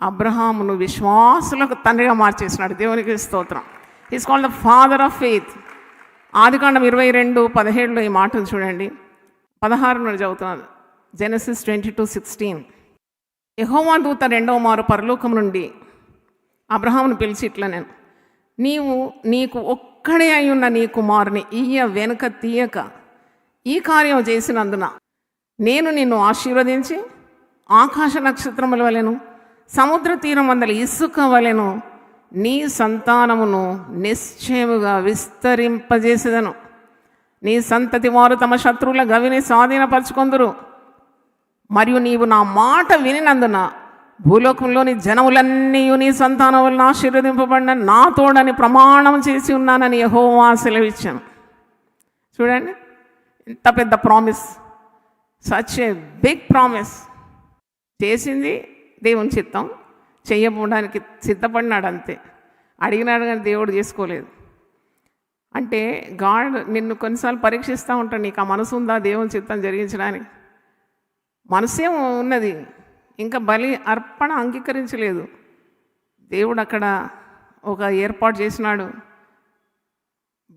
అబ్రహామును విశ్వాసులకు తండ్రిగా మార్చేసినాడు. దేవునికి స్తోత్రం. He is called the father of faith. ఆదికాండం 22:17 ఈ మాటలు చూడండి. 16 నుండి చదువుతున్నాను. Genesis 22:16. యెహోవా దూత 2వ మారు పరలోకం నుండి అబ్రహామును పిలిచి ఇట్లా, నేను నీకు ఒక్కడే అయి ఉన్న నీ కుమారుని వెనుక తీయక ఈ కార్యం చేసినందున నేను నిన్ను ఆశీర్వదించి ఆకాశ నక్షత్రముల వలెను సముద్ర తీరం అందల ఇసుక వలెను నీ సంతానమును నిశ్చయముగా విస్తరింపజేసేదను. నీ సంతతి వారు తమ శత్రువుల గవిని స్వాధీనపరచుకొందురు. మరియు నీవు నా మాట వినినందున భూలోకంలోని జనములన్నీ నీ సంతానం వలన ఆశీర్వదింపబడిన నా తోడని ప్రమాణం చేసి ఉన్నానని యెహోవా సెలవిచ్చాను. చూడండి ఎంత పెద్ద promise, such a big promise. చేసింది దేవుని చిత్తం, చెయ్యడానికి సిద్ధపడినాడు అంతే. అడిగినాడు కానీ దేవుడు చేసుకోలేదు. అంటే గాడ్ నిన్ను కొన్నిసార్లు పరీక్షిస్తూ ఉంటాడు, నీకు ఆ మనసు ఉందా దేవుని చిత్తం జరిగించడానికి? మనసేం ఉన్నది, ఇంకా బలి అర్పణ అంగీకరించలేదు. దేవుడు అక్కడ ఒక ఏర్పాటు చేసినాడు.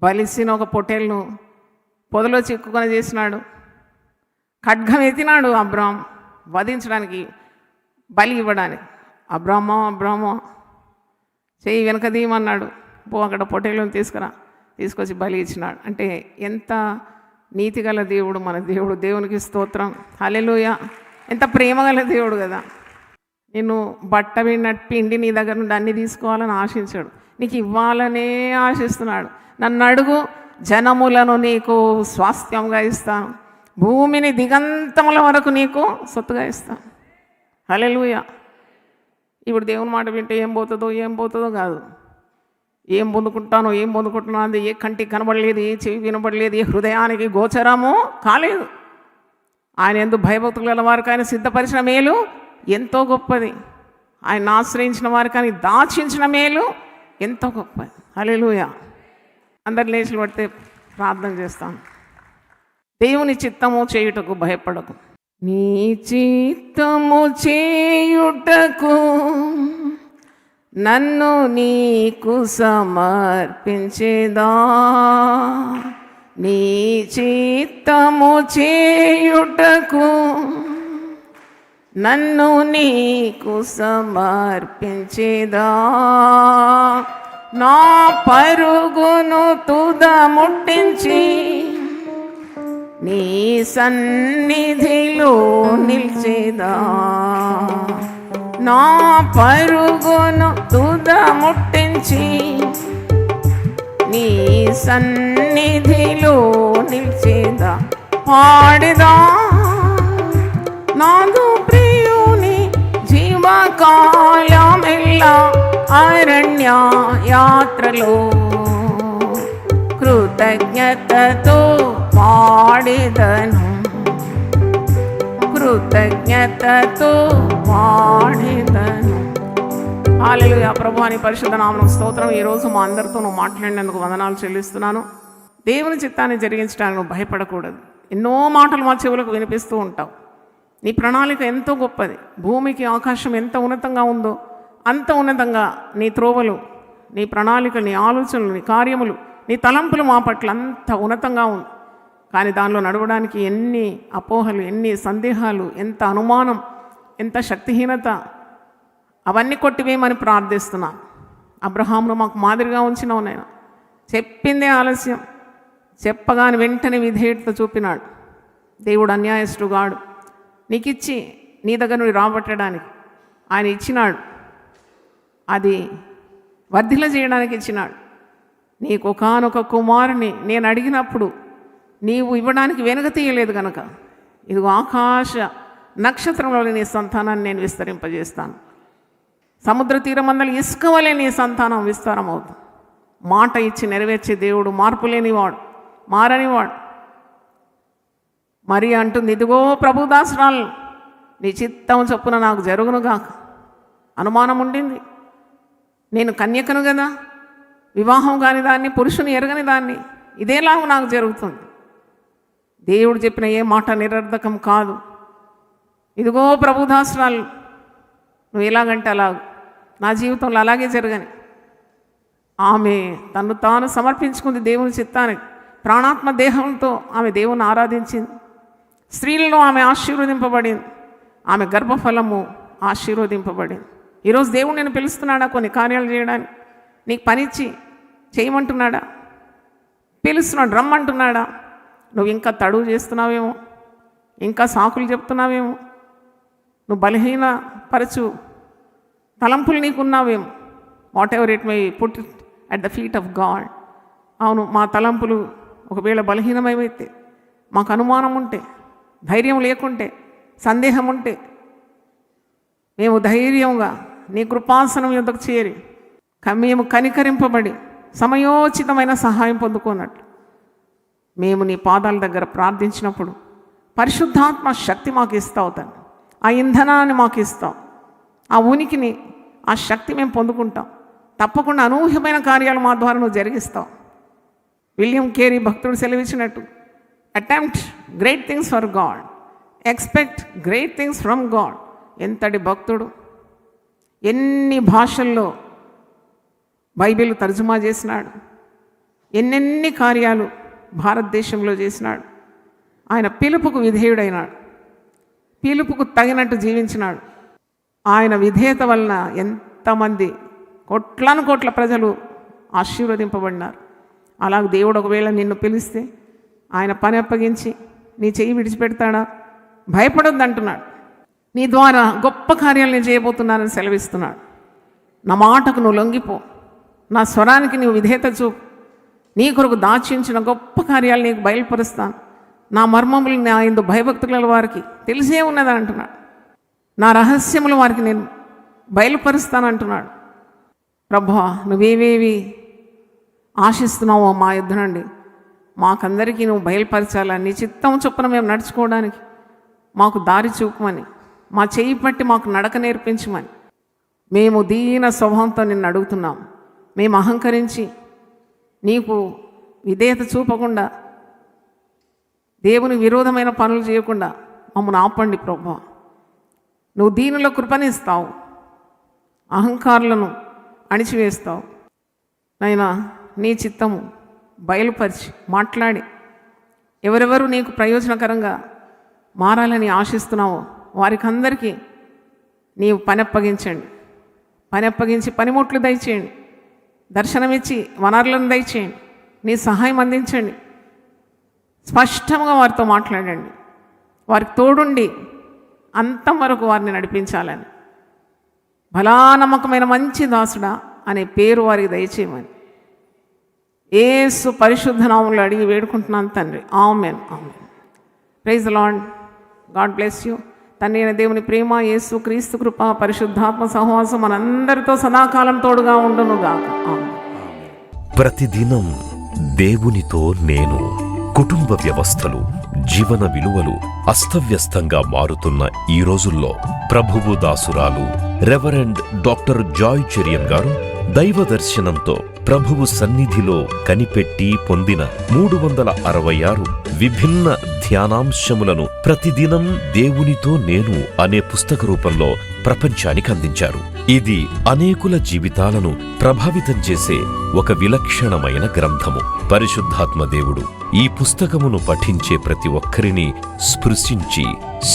బలిసిన ఒక పొట్టేల్ను పొదలో చిక్కుకొని చేసినాడు. ఖడ్గం ఎత్తినాడు అబ్రాం వధించడానికి, బలి ఇవ్వడానికి. అబ్రామో చెయ్యి వెనక దీయమన్నాడు. పో అక్కడ పొట్టేలను తీసుకొచ్చి బలి ఇచ్చినాడు. అంటే ఎంత నీతిగల దేవుడు మన దేవుడు. దేవునికి స్తోత్రం, హల్లెలూయా. ఎంత ప్రేమగల దేవుడు కదా. నిన్ను బట్ట పిండి నీ దగ్గర నుండి అన్నీ తీసుకోవాలని ఆశించాడు, నీకు ఇవ్వాలనే ఆశిస్తున్నాడు. నన్ను అడుగు, జనములను నీకు స్వాస్థ్యంగా ఇస్తాను, భూమిని దిగంతముల వరకు నీకు సొత్తుగా ఇస్తాను. హల్లెలూయా. ఇప్పుడు దేవుని మాట వింటే ఏం పోతుందో కాదు. ఏం పొందుకుంటున్నాను అది ఏ కంటికి కనబడలేదు, ఏ చెవి వినబడలేదు, ఏ హృదయానికి గోచరము కాలేదు. ఆయన యందు భయభక్తులు గల వారికి ఆయన సిద్ధపరిచిన మేలు ఎంతో గొప్పది. ఆయన ఆశ్రయించిన వారికి ఆయన దాచించిన మేలు ఎంతో గొప్పది. హల్లెలూయా. అందరు లేచి పడితే ప్రార్థన చేస్తాం. దేవుని చిత్తము చేయుటకు భయపడకు. నీ చిత్తము చేయుటకు నన్ను నీకు సమర్పించేదా. నీ చిత్తము చేయుటకు నన్ను నీకు సమర్పించేదా. నా పరుగును తుద ముట్టించి నీ సన్నిధిలో నిలిచేదా. నా పరుగును తుద ముట్టించి నీ సన్నిధిలో నిలిచేదా. పాడేదా నాదు ప్రియుని జీవకాలమెల్లా అరణ్య యాత్రలో కృతజ్ఞతతో పాడేదను, కృతజ్ఞతతో పాడేదను. హల్లెలూయా. ప్రభువాని పరిశుద్ధ నామమునకు స్తోత్రం. ఈరోజు మా అందరితో నువ్వు మాట్లాడినందుకు వందనాలు చెల్లిస్తున్నాను. దేవుని చిత్తాన్ని జరిగించడానికి నువ్వు భయపడకూడదు. ఎన్నో మాటలు మా చెవులకు వినిపిస్తూ ఉంటావు. నీ ప్రణాళిక ఎంతో గొప్పది. భూమికి ఆకాశం ఎంత ఉన్నతంగా ఉందో అంత ఉన్నతంగా నీ త్రోవలు, నీ ప్రణాళిక, నీ ఆలోచనలు, నీ కార్యములు, నీ తలంపులు మా పట్ల అంత ఉన్నతంగా ఉంది. కానీ దానిలో నడవడానికి ఎన్ని అపోహలు, ఎన్ని సందేహాలు, ఎంత అనుమానం, ఎంత శక్తిహీనత, అవన్నీ కొట్టివేయమని ప్రార్థిస్తున్నా. అబ్రహామును మాకు మాదిరిగా ఉంచినావు నాయన. చెప్పిందే ఆలస్యం, చెప్పగానే వెంటనే విధేయత చూపినాడు. దేవుడు అన్యాయస్తుగాడు. నీకు ఇచ్చి నీ దగ్గర నుండి రాబట్టడానికి ఆయన ఇచ్చినాడు. అది వర్ధిల్ల చేయడానికి ఇచ్చినాడు. నీకు ఒకానొక కుమారుని నేను అడిగినప్పుడు నీవు ఇవ్వడానికి వెనుక తీయలేదు కనుక ఇదిగో ఆకాశ నక్షత్రంలో నీ సంతానాన్ని నేను విస్తరింపజేస్తాను. సముద్ర తీరమందలి ఇసుక వలె నీ సంతానం విస్తారమవుతుంది. మాట ఇచ్చి నెరవేర్చే దేవుడు, మార్పు లేనివాడు, మారనివాడు. మరి అంటుంది, ఇదిగో ప్రభుదాసురాలు నీ చిత్తం చొప్పున నాకు జరుగునుగాక. అనుమానం ఉండింది, నేను కన్యకను కదా, వివాహం కాని దాన్ని, పురుషుని ఎరగని దాన్ని, ఇదేలాగా నాకు జరుగుతుంది. దేవుడు చెప్పిన ఏ మాట నిరర్ధకం కాదు. ఇదిగో ప్రభుదాసురాలు నువ్వు ఎలాగంటే అలాగ నా జీవితంలో అలాగే జరగని. ఆమె తను తాను సమర్పించుకుంది దేవుని చిత్తానికి. ప్రాణాత్మ దేహంతో ఆమె దేవుని ఆరాధించింది. స్త్రీలలో ఆమె ఆశీర్వదింపబడింది. ఆమె గర్భఫలము ఆశీర్వదింపబడింది. ఈరోజు దేవుడు నేను పిలుస్తున్నాడా కొన్ని కార్యాలు చేయడానికి? నీకు పనిచ్చి చేయమంటున్నాడా? పిలుస్తున్నాడు, రమ్మంటున్నాడా? నువ్వు ఇంకా తడువు చేస్తున్నావేమో, ఇంకా సాకులు చెప్తున్నావేమో, నువ్వు బలహీన పరచు తలంపులు నీకున్నావేమో. Whatever it may put at the feet of God. అవును, మా తలంపులు ఒకవేళ బలహీనమైతే, మాకు అనుమానం ఉంటే, ధైర్యం లేకుంటే, సందేహం ఉంటే మేము ధైర్యంగా నీ కృపాసనం యొద్దకు చేరి మేము కనికరింపబడి సమయోచితమైన సహాయం పొందుకున్నట్లు మేము నీ పాదాల దగ్గర ప్రార్థించినప్పుడు పరిశుద్ధాత్మ శక్తి మాకు ఇస్తావు తండ్రి. ఆ ఇంధనాన్ని మాకు ఇస్తావు, ఆ ఉనికిని, ఆ శక్తి మేము పొందుకుంటాం. తప్పకుండా అనూహ్యమైన కార్యాలు మా ద్వారా నువ్వు జరిగిస్తావు. విలియం కేరీ భక్తుడు సెలవిచ్చినట్టు, attempt great things for God, expect great things from God. ఎంతటి భక్తుడు! ఎన్ని భాషల్లో బైబిల్ తర్జుమా చేసినాడు, ఎన్నెన్ని కార్యాలు భారతదేశంలో చేసినాడు. ఆయన పిలుపుకు విధేయుడైనాడు, పిలుపుకు తగినట్టు జీవించినాడు. ఆయన విధేయత వలన ఎంతమంది కోట్ల ప్రజలు ఆశీర్వదింపబడినారు. అలాగే దేవుడు ఒకవేళ నిన్ను పిలిస్తే ఆయన పని అప్పగించి నీ చెయ్యి విడిచిపెడతాడా? భయపడొద్దు అంటున్నాడు. నీ ద్వారా గొప్ప కార్యాలు నేను చేయబోతున్నానని సెలవిస్తున్నాడు. నా మాటకు నువ్వు లొంగిపో, నా స్వరానికి నువ్వు విధేయత చూపు. నీ కొరకు దాచించిన గొప్ప కార్యాలు నీకు బయలుపరుస్తాను. నా మర్మములు నా యందు భయభక్తుల వారికి తెలిసే ఉన్నదని అంటున్నాడు. నా రహస్యములు వారికి నేను బయలుపరుస్తానంటున్నాడు. ప్రభువా, నువ్వేవేవి ఆశిస్తున్నావో మా యుద్ధ నుండి మాకందరికీ నువ్వు బయలుపరచాలని, నీ చిత్తం చొప్పున మేము నడుచుకోవడానికి మాకు దారి చూపమని, మా చేయి పట్టి మాకు నడక నేర్పించమని మేము దీన స్వభావంతో నిన్ను అడుగుతున్నాం. మేము అహంకరించి నీకు విధేయత చూపకుండా దేవుని విరోధమైన పనులు చేయకుండా మమ్మల్ని ఆపండి ప్రభువా. నువ్వు దీనిలో కృపనిస్తావు, అహంకారులను అణిచివేస్తావు. నైనా నీ చిత్తము బయలుపరిచి మాట్లాడి ఎవరెవరు నీకు ప్రయోజనకరంగా మారాలని ఆశిస్తున్నావో వారికి అందరికీ నీవు పని అప్పగించి పనిముట్లు దయచేయండి, దర్శనమిచ్చి వనరులను దయచేయండి, నీ సహాయం అందించండి. స్పష్టంగా వారితో మాట్లాడండి, వారికి తోడుండి అంతం వరకు వారిని నడిపించాలని, బలా నమ్మకమైన మంచి దాసుడా అనే పేరు వారికి దయచేయమని యేసు పరిశుద్ధ నామములో అడిగి వేడుకుంటున్నాను తండ్రి. ఆమేన్, ఆమేన్. Praise the Lord. God bless you. తండ్రి అయిన దేవుని ప్రేమ, యేసు క్రీస్తు కృప, పరిశుద్ధాత్మ సహవాసం మనందరితో సదాకాలం తోడుగా ఉండునుగాక. ఆమేన్. ప్రతిదినం దేవునితో నేను. కుటుంబ వ్యవస్థలు, జీవన విలువలు అస్తవ్యస్తంగా మారుతున్న ఈ రోజుల్లో ప్రభువు దాసురాలు రెవరెండ్ డాక్టర్ జాయ్ చెరియన్ గారు దైవ దర్శనంతో ప్రభువు సన్నిధిలో కనిపెట్టి పొందిన 366 విభిన్న ధ్యానాంశములను ప్రతిదినం దేవునితో నేను అనే పుస్తక రూపంలో ప్రపంచానికి అందించారు. ఇది అనేకుల జీవితాలను ప్రభావితం చేసే ఒక విలక్షణమైన గ్రంథము. పరిశుద్ధాత్మ దేవుడు ఈ పుస్తకమును పఠించే ప్రతి ఒక్కరిని స్పృశించి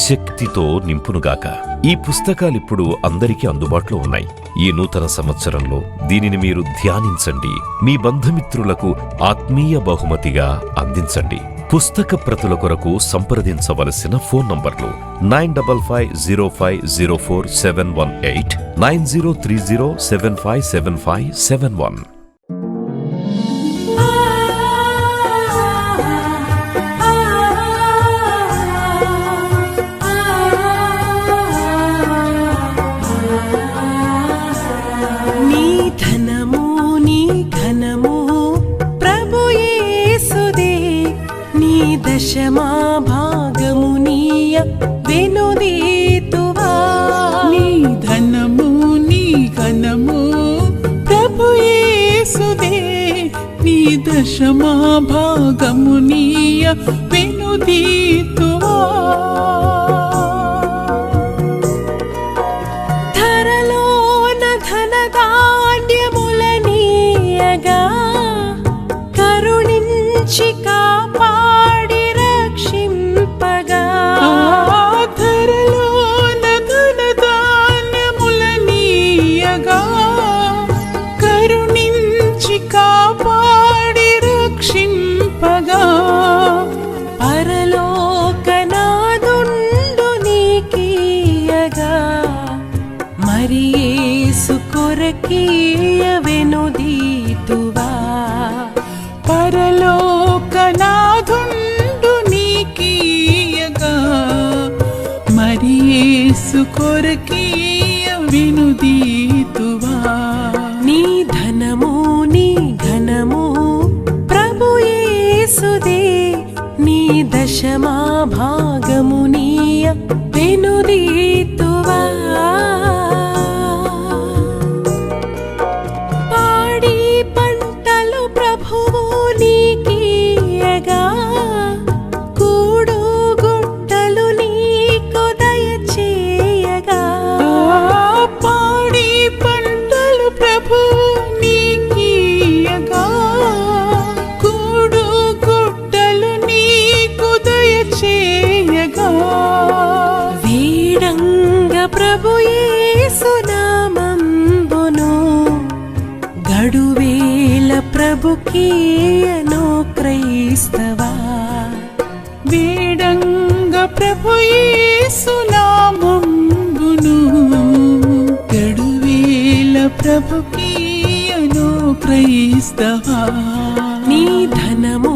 శక్తితో నింపునుగాక. ఈ పుస్తకాలిప్పుడు అందరికీ అందుబాటులో ఉన్నాయి. ఈ నూతన సంవత్సరంలో దీనిని మీరు ధ్యానించండి, మీ బంధుమిత్రులకు ఆత్మీయ బహుమతిగా అందించండి. పుస్తక ప్రతుల కొరకు సంప్రదించవలసిన ఫోన్ నంబర్లు 9550504718, 9030757571. దశమా భాగమునీయ వెనుదీతువా. నీ ధనము నీ ఘనము ప్రభు యేసుదే, నీ దశమా భాగమునీయ వెనుదీతువా. ధరలోన ధనధాన్యములనీయగా కరుణించి కాపాడి రక్షింపగా. ధరలోన ధనధాన్యములనీయగా కరుణించి కాపాడి రక్షింపగా. పరలోకనాదుండు నీకీయగా మరి యేసు కొరకీయ వెనుదీతువా. పరలోకనాథుండు నీకీయగా మరి యేసు కొరకీయ వినుదీతువా. నీ ధనము నీ ఘనము ప్రభు యేసుదే, నీ దశమా భాగము నీయ వెనుదీతువా. పాడి పంటలు ప్రభువు నీకీయగా, కూడు గుట్టలు నీకు దయచేయగా. పాడి పంటలు ప్రభువు నీకీయగా, కూడు గుట్టలు నీకు దయచేయగా. వీడంగ ప్రభు యేసు నామంబును, గడువేల ప్రభుకీయను క్రైస్తవా. వేడంగ ప్రభు యేసు నామంబును, గడువేల ప్రభుకీయను క్రైస్తవా. నీ ధనము